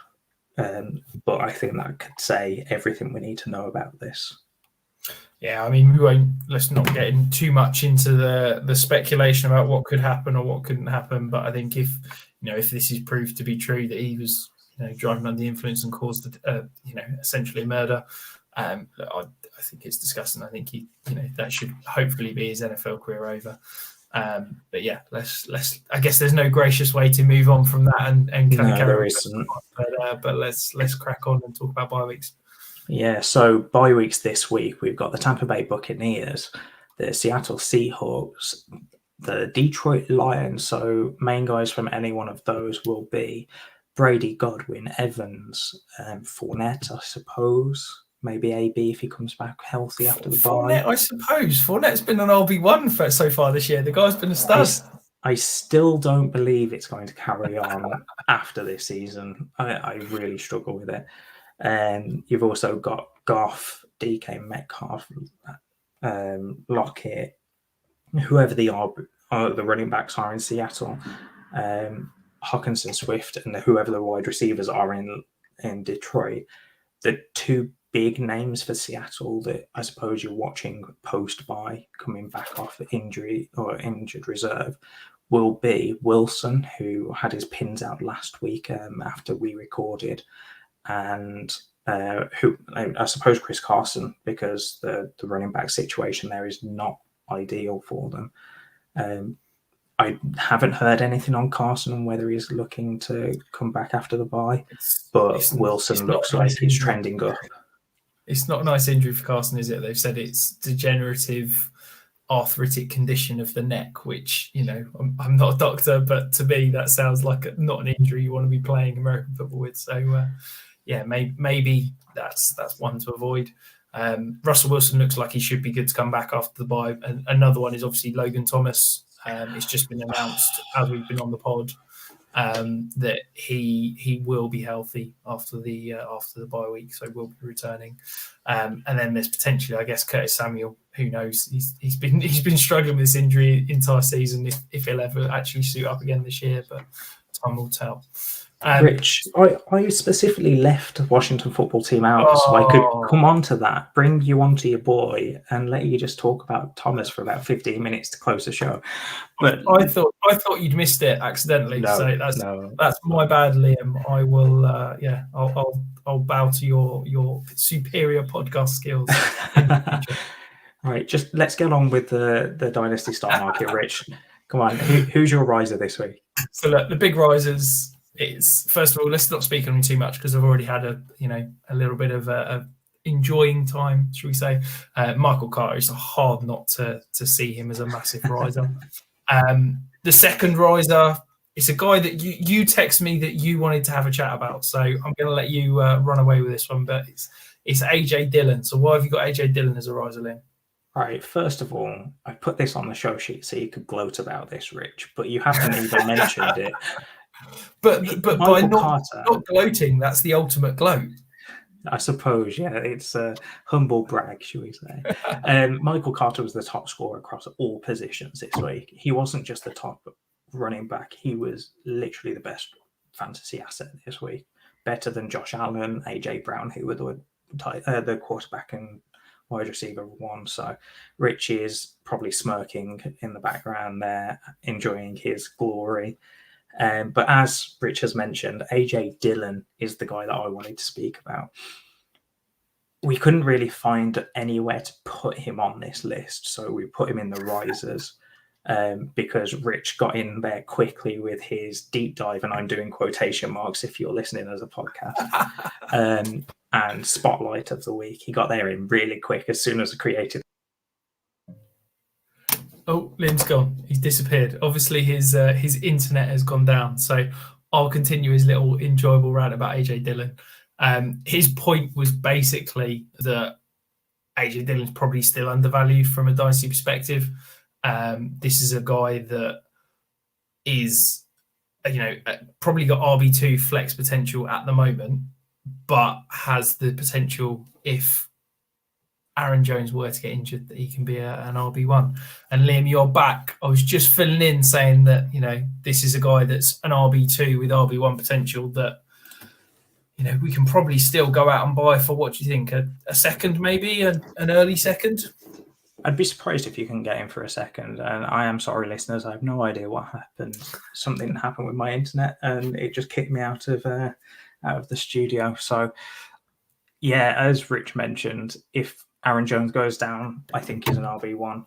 But I think that could say everything we need to know about this. Yeah, I mean, let's not get in too much into the speculation about what could happen or what couldn't happen. But I think if this is proved to be true that he was driving under the influence and caused essentially a murder, I think it's disgusting. I think that should hopefully be his NFL career over. But yeah, let's. I guess there's no gracious way to move on from that and kind of carry on. But let's crack on and talk about bye weeks. Yeah, so bye weeks this week, we've got the Tampa Bay Buccaneers, the Seattle Seahawks, the Detroit Lions. So main guys from any one of those will be Brady, Godwin, Evans, Fournette, I suppose. Maybe AB if he comes back healthy after the bye. I suppose. Fournette's been an RB1 so far this year. The guy's been a stud. I still don't believe it's going to carry on after this season. I really struggle with it. And you've also got Goff, DK Metcalf, Lockett, whoever the running backs are in Seattle, Hawkinson, Swift, and whoever the wide receivers are in Detroit. The two big names for Seattle that I suppose you're watching post-bye coming back off injury or injured reserve will be Wilson, who had his pins out last week after we recorded, and who I suppose Chris Carson, because the running back situation there is not ideal for them. I haven't heard anything on Carson and whether he's looking to come back after the bye, but Wilson looks like he's trending up. It's not a nice injury for Carson, is it? They've said it's degenerative arthritic condition of the neck, which, I'm not a doctor, but to me that sounds like not an injury you want to be playing American football with. So maybe that's one to avoid. Russell Wilson looks like he should be good to come back after the bye. And another one is obviously Logan Thomas. It's just been announced as we've been on the pod that he will be healthy after the bye week, so will be returning. And then there's potentially, I guess, Curtis Samuel. Who knows? He's been struggling with this injury entire season. If he'll ever actually suit up again this year, but time will tell. Rich, I specifically left the Washington football team out so I could come on to that, bring you onto your boy, and let you just talk about Thomas for about 15 minutes to close the show. But I thought you'd missed it accidentally. So that's my bad, Liam. I will. I'll bow to your superior podcast skills. Right, just let's get on with the Dynasty stock market, Rich. Come on, who's your riser this week? So look, the big risers. It's first of all, let's not speak on him too much because I've already had a little bit of a enjoying time, should we say? Michael Carter, it's hard not to see him as a massive riser. The second riser, it's a guy that you text me that you wanted to have a chat about, so I'm going to let you run away with this one. But it's AJ Dillon. So why have you got AJ Dillon as a riser, Lynn? All right, first of all, I put this on the show sheet so you could gloat about this, Rich, but you haven't even mentioned it. But by not gloating, that's the ultimate gloat. I suppose, yeah, it's a humble brag, shall we say. Michael Carter was the top scorer across all positions this week. He wasn't just the top running back. He was literally the best fantasy asset this week. Better than Josh Allen, AJ Brown, who were the quarterback and wide receiver one. So Rich is probably smirking in the background there, enjoying his glory. But as Rich has mentioned, AJ Dillon is the guy that I wanted to speak about. We couldn't really find anywhere to put him on this list, so we put him in the risers because Rich got in there quickly with his deep dive, and I'm doing quotation marks if you're listening as a podcast, and spotlight of the week. He got there in really quick as soon as I created. Oh, Liam's gone. He's disappeared. Obviously, his internet has gone down. So I'll continue his little enjoyable rant about AJ Dillon. His point was basically that AJ Dillon's probably still undervalued from a dynasty perspective. This is a guy that is, probably got RB2 flex potential at the moment, but has the potential if Aaron Jones were to get injured that he can be an RB1. And Liam, you're back. I was just filling in saying that, this is a guy that's an RB2 with RB1 potential that, we can probably still go out and buy for, what do you think, a second maybe, an early second? I'd be surprised if you can get him for a second. And I am sorry, listeners, I have no idea what happened. Something happened with my internet and it just kicked me out of the studio. So, yeah, as Rich mentioned, if Aaron Jones goes down, I think he's an RB1.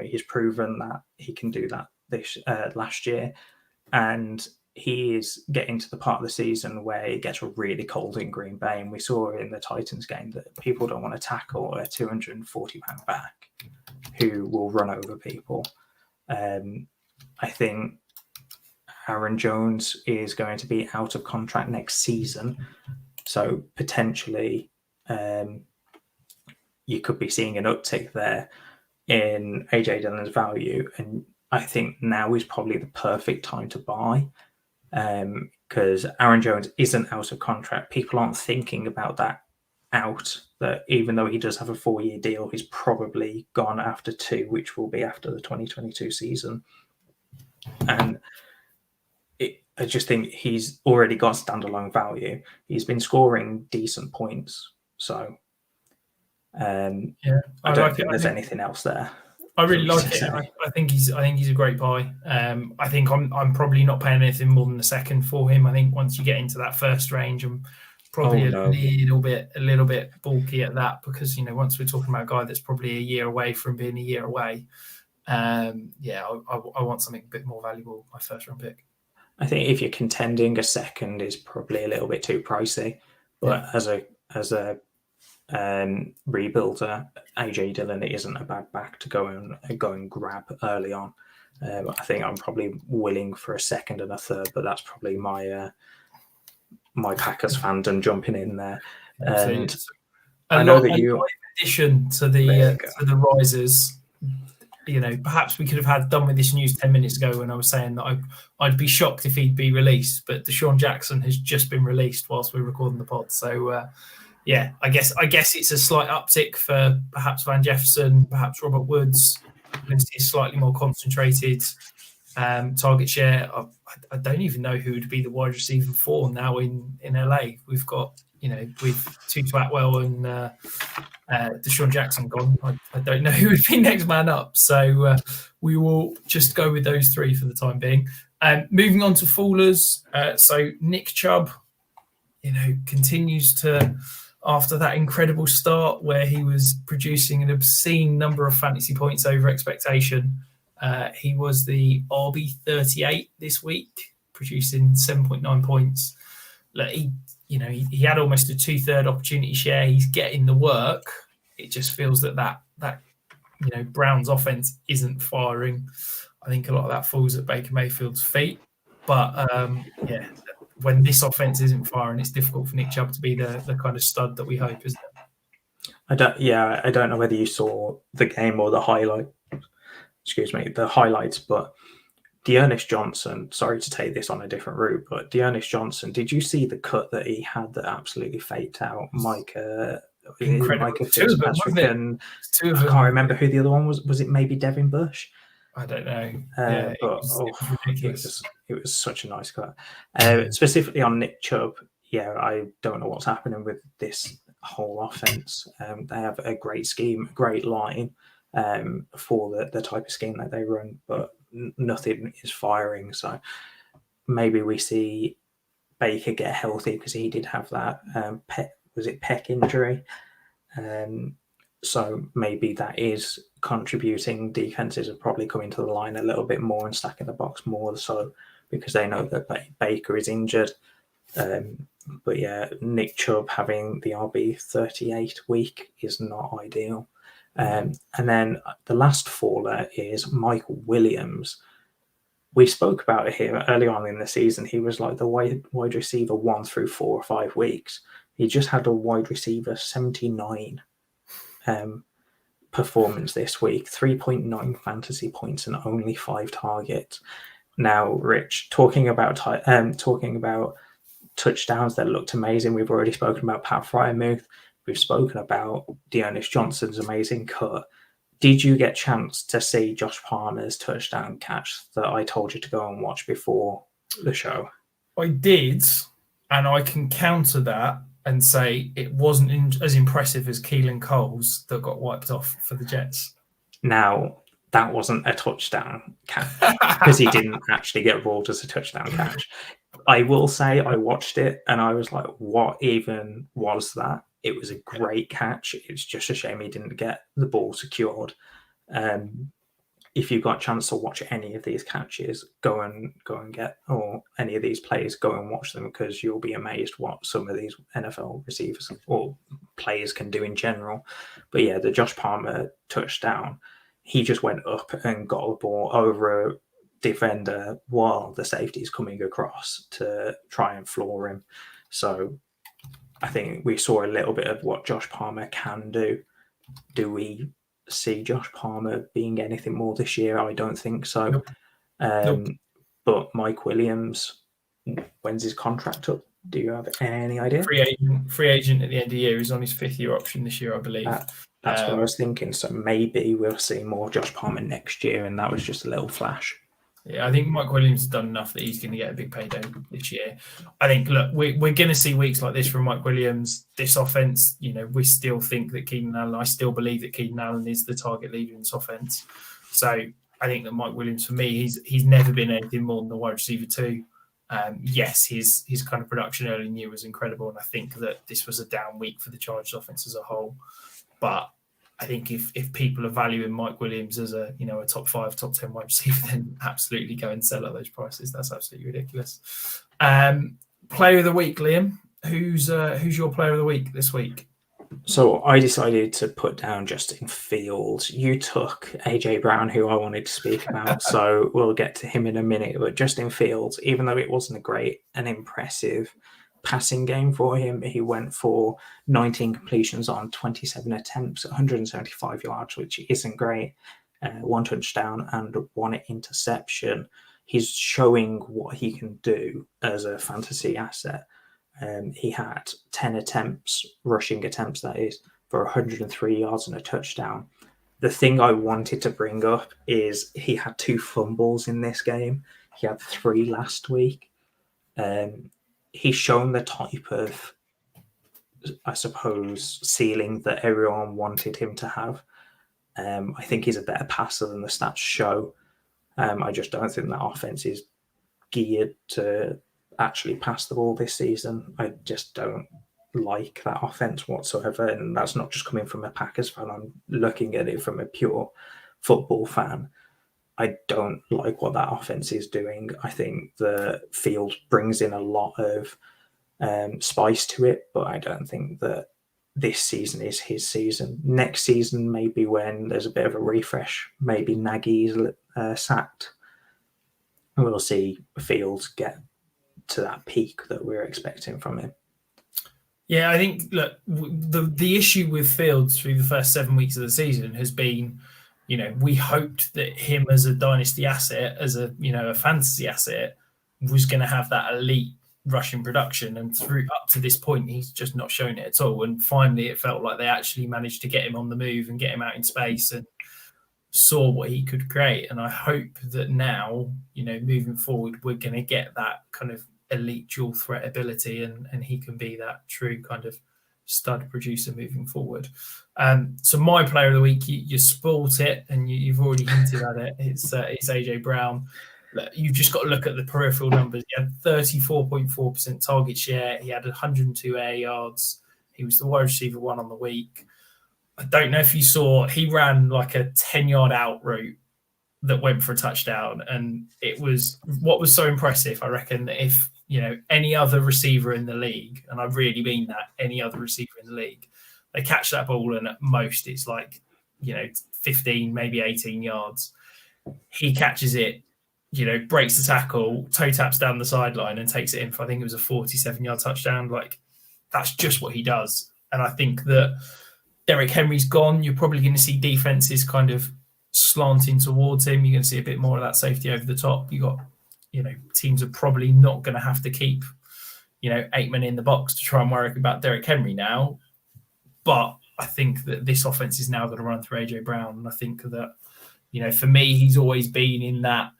He's proven that he can do that this last year. And he is getting to the part of the season where it gets really cold in Green Bay. And we saw in the Titans game that people don't want to tackle a 240-pound back who will run over people. I think Aaron Jones is going to be out of contract next season. So potentially you could be seeing an uptick there in AJ Dillon's value. And I think now is probably the perfect time to buy because Aaron Jones isn't out of contract. People aren't thinking about that that even though he does have a 4-year deal, he's probably gone after 2, which will be after the 2022 season. And I just think he's already got standalone value. He's been scoring decent points. So I don't think there's anything else there. I really like it. I think he's a great buy. I think I'm probably not paying anything more than a second for him. I think once you get into that first range, I'm probably a little bit bulky at that because once we're talking about a guy that's probably a year away from being a year away, I want something a bit more valuable. My first round pick. I think if you're contending, a second is probably a little bit too pricey. But as a rebuilder, AJ Dillon isn't a bad back to go and grab early on. I think I'm probably willing for a second and a third, but that's probably my Packers fandom jumping in there. And I know that you, in addition to the risers, perhaps we could have done with this news 10 minutes ago when I was saying that I'd be shocked if he'd be released, but Deshaun Jackson has just been released whilst we're recording the pod. So, I guess it's a slight uptick for perhaps Van Jefferson, perhaps Robert Woods. We're going to see a slightly more concentrated target share. I don't even know who would be the wide receiver 4 now in LA. We've got, with Tutu Atwell and Deshaun Jackson gone. I don't know who would be next man up. So we will just go with those 3 for the time being. Moving on to Fallers. So Nick Chubb, continues to, after that incredible start where he was producing an obscene number of fantasy points over expectation, he was the RB38 this week, producing 7.9 points. Look, he had almost a 2/3 opportunity share. He's getting the work. It just feels that Brown's offense isn't firing. I think a lot of that falls at Baker Mayfield's feet. But when this offense isn't firing, it's difficult for Nick Chubb to be the kind of stud that we hope, isn't it? I don't know whether you saw the game or the highlights, but Dearness Johnson, sorry to take this on a different route, but Dearness Johnson, did you see the cut that he had that absolutely faked out Micah? Fitzpatrick and I can't remember who the other one was. Was it maybe Devin Bush? I don't know. It was such a nice cut. Specifically on Nick Chubb, I don't know what's happening with this whole offense. They have a great scheme, great line for the type of scheme that they run, but nothing is firing. So maybe we see Baker get healthy because he did have that pec injury. So maybe that is contributing. Defenses are probably coming to the line a little bit more and stacking the box more so because they know that Baker is injured. But Nick Chubb having the RB38 week is not ideal. And then the last faller is Michael Williams. We spoke about him early on in the season. He was like the wide receiver 1 through 4 or 5 weeks. He just had a wide receiver 79 performance this week, 3.9 fantasy points and only 5 targets. Now, Rich, talking about touchdowns that looked amazing. We've already spoken about Pat Fryermuth. We've spoken about Dearness Johnson's amazing cut. Did you get a chance to see Josh Palmer's touchdown catch that I told you to go and watch before the show? I did, and I can counter that and say it wasn't as impressive as Keelan Cole's that got wiped off for the Jets. Now, that wasn't a touchdown catch because he didn't actually get ruled as a touchdown catch. I will say I watched it and I was like, what even was that? It was a great catch. It's just a shame he didn't get the ball secured. If you've got a chance to watch any of these catches, go and get, or any of these plays, go and watch them, because you'll be amazed what some of these NFL receivers or players can do in general. But yeah, the Josh Palmer touchdown, he just went up and got the ball over a defender while the safety is coming across to try and floor him. So I think we saw a little bit of what Josh Palmer can do. Do we see Josh Palmer being anything more this year? I don't think so. Nope. But Mike Williams, when's his contract up? Do you have any idea? Free agent at the end of the year. He's on his 5th-year option this year, I believe. That's what I was thinking. So maybe we'll see more Josh Palmer next year, and that was just a little flash. Yeah, I think Mike Williams has done enough that he's going to get a big payday this year. I think, look, we're going to see weeks like this from Mike Williams. This offense, we still think that Keenan Allen, I still believe that Keenan Allen is the target leader in this offense. So I think that Mike Williams, for me, he's never been anything more than the wide receiver 2. Yes, his kind of production early in the year was incredible, and I think that this was a down week for the Chargers offense as a whole. But I think if people are valuing Mike Williams as a top 5, top 10 wide receiver, then absolutely go and sell at those prices. That's absolutely ridiculous. Player of the week, Liam. Who's your player of the week this week? So I decided to put down Justin Fields. You took AJ Brown, who I wanted to speak about, so we'll get to him in a minute. But Justin Fields, even though it wasn't a great and impressive passing game for him, he went for 19 completions on 27 attempts, 175 yards, which isn't great. 1 touchdown and 1 interception. He's showing what he can do as a fantasy asset. He had 10 attempts, rushing attempts, that is, for 103 yards and a touchdown. The thing I wanted to bring up is he had 2 fumbles in this game. He had 3 last week. He's shown the type of, I suppose, ceiling that everyone wanted him to have. I think he's a better passer than the stats show. I just don't think that offense is geared to actually pass the ball this season. I just don't like that offense whatsoever, and that's not just coming from a Packers fan. I'm looking at it from a pure football fan. I don't like what that offense is doing. I think the field brings in a lot of spice to it, but I don't think that this season is his season. Next season, maybe when there's a bit of a refresh, maybe Nagy's sacked, and we'll see Fields get to that peak that we're expecting from him. Yeah, I think, look, the issue with Fields through the first 7 weeks of the season has been, we hoped that him as a dynasty asset, as a fantasy asset, was going to have that elite rushing production, and through up to this point, he's just not shown it at all. And finally, it felt like they actually managed to get him on the move and get him out in space and saw what he could create. And I hope that now, moving forward, we're going to get that kind of elite dual threat ability, and he can be that true kind of stud producer moving forward. So my player of the week, you spoilt it, and you've already hinted at it. It's AJ Brown. You've just got to look at the peripheral numbers. He had 34.4% target share. He had 102 air yards. He was the wide receiver 1 on the week. I don't know if you saw, he ran like a 10-yard out route that went for a touchdown. And it was, what was so impressive, I reckon, that if, any other receiver in the league, and I really mean that, any other receiver in the league, they catch that ball and at most it's like 15, maybe 18 yards. He catches it, breaks the tackle, toe taps down the sideline and takes it in for, I think it was a 47-yard touchdown. Like, that's just what he does. And I think that Derrick Henry's gone. You're probably going to see defenses kind of slanting towards him. You're going to see a bit more of that safety over the top. You got, teams are probably not going to have to keep, 8 men in the box to try and worry about Derrick Henry now. But I think that this offense is now going to run through AJ Brown. And I think that, for me, he's always been in that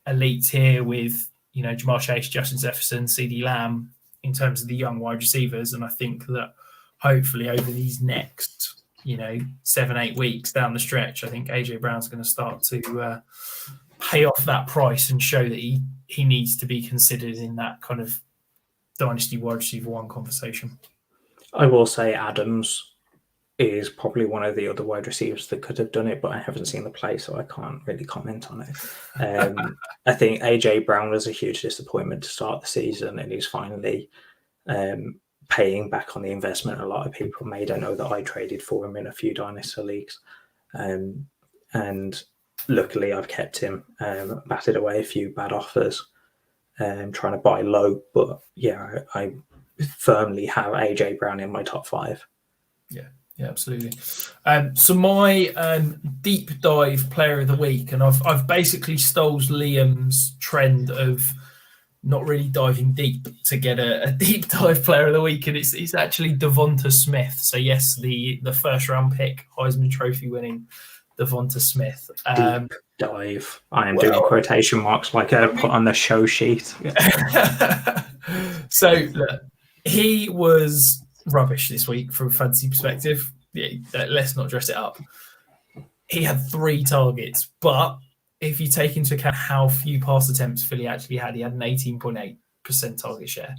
elite tier with, Jamar Chase, Justin Jefferson, CeeDee Lamb in terms of the young wide receivers. And I think that hopefully over these next, 7-8 weeks down the stretch, I think AJ Brown's going to start to pay off that price and show that he needs to be considered in that kind of Dynasty wide receiver 1 conversation. I will say Adams is probably one of the other wide receivers that could have done it, but I haven't seen the play, so I can't really comment on it. I think AJ Brown was a huge disappointment to start the season, and he's finally paying back on the investment a lot of people made. I know that I traded for him in a few Dynasty leagues, and luckily I've kept him, batted away a few bad offers, trying to buy low. But yeah, I firmly have AJ Brown in my top 5. Yeah, absolutely. So my deep dive player of the week, and I've basically stole Liam's trend of not really diving deep to get a deep dive player of the week, and it's actually Devonta Smith. So yes, the first round pick, Heisman Trophy winning Devonta Smith. Deep dive. I am doing quotation marks like I put on the show sheet. So look, he was rubbish this week from a fantasy perspective. Let's not dress it up. He had 3 targets, but if you take into account how few pass attempts Philly actually had, he had an 18.8% target share.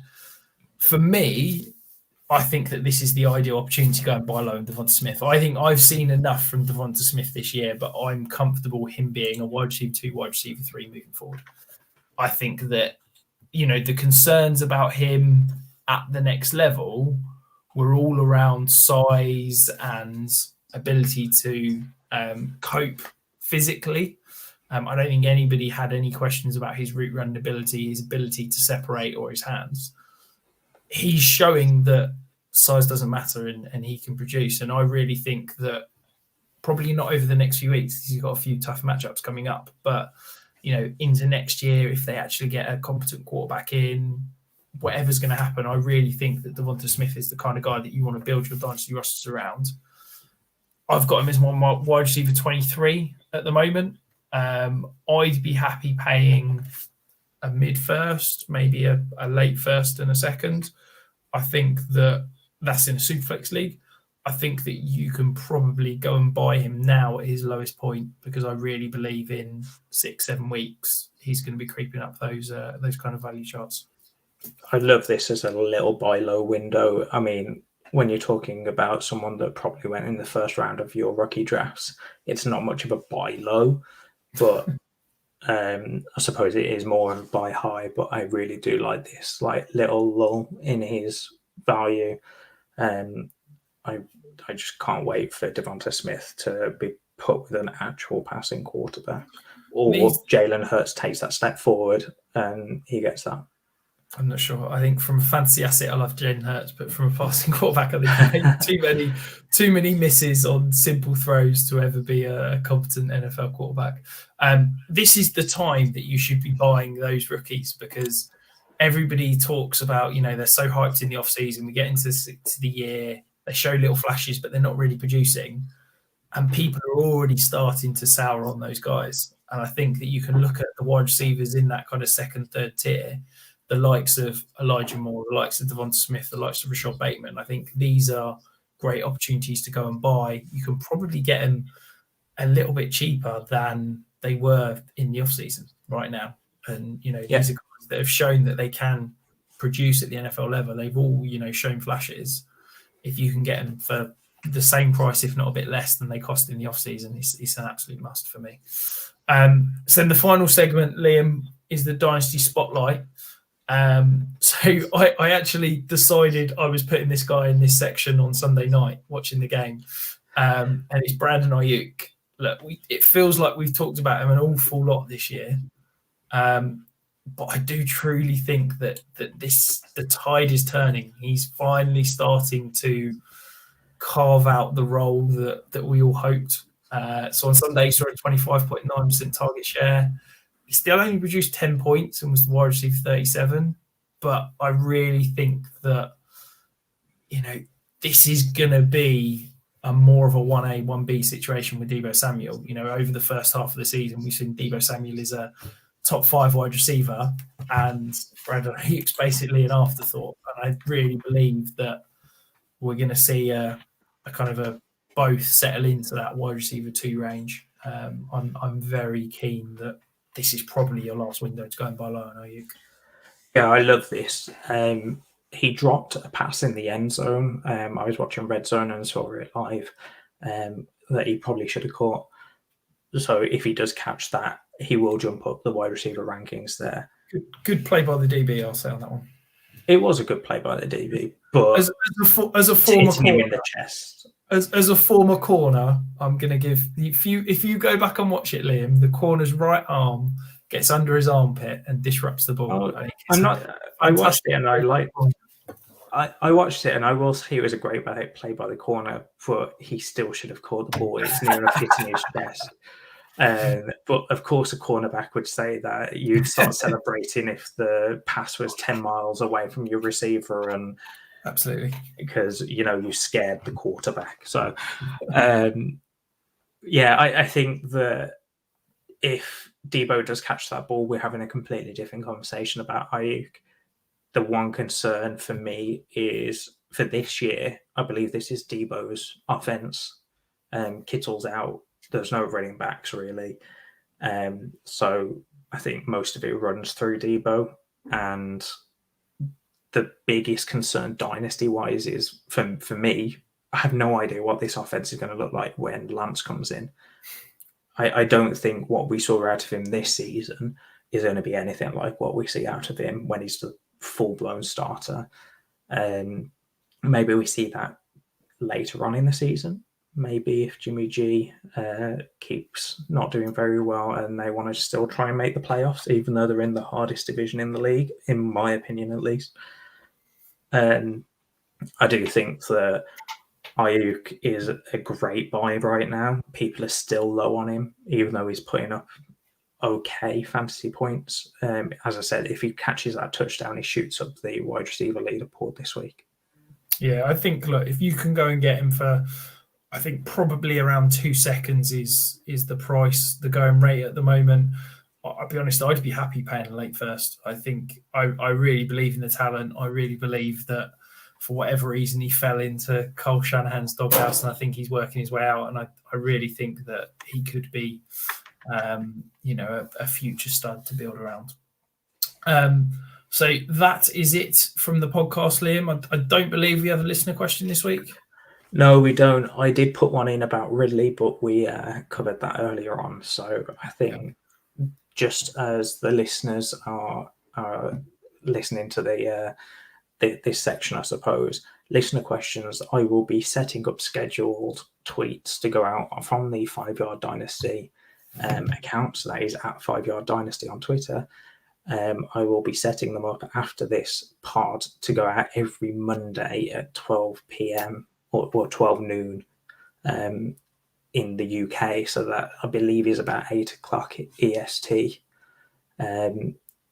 For me, I think that this is the ideal opportunity to go and buy low in Devonta Smith. I think I've seen enough from Devonta Smith this year, but I'm comfortable him being a wide receiver 2, wide receiver 3 moving forward. I think that, the concerns about him at the next level were all around size and ability to cope physically. I don't think anybody had any questions about his route running ability, his ability to separate, or his hands. He's showing that size doesn't matter and he can produce. And I really think that probably not over the next few weeks, he's got a few tough matchups coming up. But, into next year, if they actually get a competent quarterback in, whatever's going to happen, I really think that Devonta Smith is the kind of guy that you want to build your dynasty rosters around. I've got him as my wide receiver 23 at the moment. I'd be happy paying a mid-first, maybe a late first and a second. I think that's in a Superflex league. I think that you can probably go and buy him now at his lowest point, because I really believe in 6-7 weeks he's going to be creeping up those kind of value charts. I love this as a little buy low window. I mean, when you're talking about someone that probably went in the first round of your rookie drafts, it's not much of a buy low, but I suppose it is more of a buy high. But I really do like this little lull in his value. I just can't wait for Devonta Smith to be put with an actual passing quarterback, or Jalen Hurts takes that step forward and he gets that. I'm not sure. I think from a fantasy asset, I love Jalen Hurts, but from a passing quarterback, I think he made too many misses on simple throws to ever be a competent NFL quarterback. This is the time that you should be buying those rookies, because everybody talks about, they're so hyped in the offseason. We get into the year, they show little flashes, but they're not really producing. And people are already starting to sour on those guys. And I think that you can look at the wide receivers in that kind of second, third tier, the likes of Elijah Moore, the likes of Devonta Smith, the likes of Rashad Bateman. I think these are great opportunities to go and buy. You can probably get them a little bit cheaper than they were in the offseason right now. And, these are guys that have shown that they can produce at the NFL level. They've all, shown flashes. If you can get them for the same price, if not a bit less than they cost in the offseason, it's an absolute must for me. So in the final segment, Liam, is the Dynasty Spotlight. So I actually decided I was putting this guy in this section on Sunday night, watching the game. and it's Brandon Ayuk. Look, it feels like we've talked about him an awful lot this year, but I do truly think that the tide is turning. He's finally starting to carve out the role that we all hoped. So on Sunday, he saw a 25.9% target share. He still only produced 10 points and was the wide receiver 37. But I really think that, this is going to be a more of a 1A, 1B situation with Deebo Samuel. Over the first half of the season, we've seen Deebo Samuel is a top 5 wide receiver, and Brandon Ayuk's basically an afterthought. And I really believe that we're going to see a kind of a both settle into that wide receiver 2 range. I'm very keen that this is probably your last window to go and buy low on Ayuk. Yeah, I love this. He dropped a pass in the end zone. I was watching Red Zone and saw it live that he probably should have caught. So if he does catch that, he will jump up the wide receiver rankings there. Good play by the DB, I'll say on that one. It was a good play by the DB, but as a former hitting him in the chest. As a former corner, I'm going to give if you go back and watch it, Liam, the corner's right arm gets under his armpit and disrupts the ball. I watched it and I watched it and I will say it was a great play by the corner, but he still should have caught the ball. It's near enough hitting his chest. But of course, a cornerback would say that you'd start celebrating if the pass was 10 miles away from your receiver, and absolutely because you scared the quarterback. So, I think that if Deebo does catch that ball, we're having a completely different conversation about Ayuk. The one concern for me is for this year, I believe this is Deebo's offense. Kittle's out. There's no running backs really. So I think most of it runs through Deebo. And the biggest concern dynasty-wise is, for me, I have no idea what this offense is going to look like when Lance comes in. I don't think what we saw out of him this season is going to be anything like what we see out of him when he's the full-blown starter. Maybe we see that later on in the season. Maybe if Jimmy G keeps not doing very well and they want to still try and make the playoffs, even though they're in the hardest division in the league, in my opinion at least. I do think that Ayuk is a great buy right now. People are still low on him, even though he's putting up okay fantasy points. As I said, if he catches that touchdown, he shoots up the wide receiver leaderboard this week. Yeah, I think, look, if you can go and get him for, I think probably around 2 seconds is the price, the going rate at the moment. I'll be honest, I'd be happy paying a late first. I think I really believe in the talent. I really believe that for whatever reason, he fell into Cole Shanahan's doghouse, and I think he's working his way out. And I really think that he could be, a future stud to build around. So that is it from the podcast, Liam. I don't believe we have a listener question this week. No, we don't. I did put one in about Ridley, but we covered that earlier on. So I think just as the listeners are listening to this section, I suppose, listener questions, I will be setting up scheduled tweets to go out from the 5 Yard Dynasty account. So that is at 5 Yard Dynasty on Twitter. I will be setting them up after this pod to go out every Monday at 12 p.m. or 12 noon in the UK. So that I believe is about 8 o'clock EST.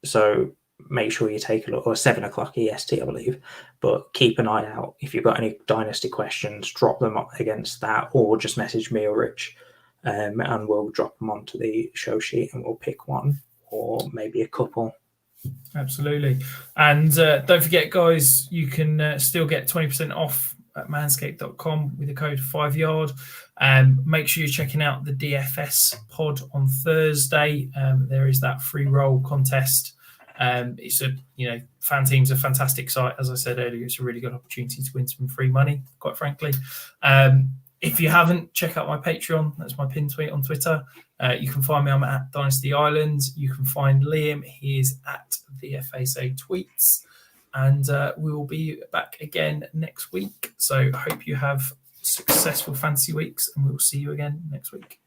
So make sure you take a look, or 7 o'clock EST, I believe. But keep an eye out. If you've got any Dynasty questions, drop them up against that, or just message me or Rich, and we'll drop them onto the show sheet and we'll pick one or maybe a couple. Absolutely. And don't forget, guys, you can still get 20% off at manscaped.com with the code 5Yard. Make sure you're checking out the DFS pod on Thursday. There is that free roll contest. It's fan team's a fantastic site. As I said earlier, it's a really good opportunity to win some free money, quite frankly. If you haven't, check out my Patreon. That's my pin tweet on Twitter. You can find me. I'm at Dynasty Island. You can find Liam. He is at the FSA Tweets. And we will be back again next week. So I hope you have successful fantasy weeks, and we will see you again next week.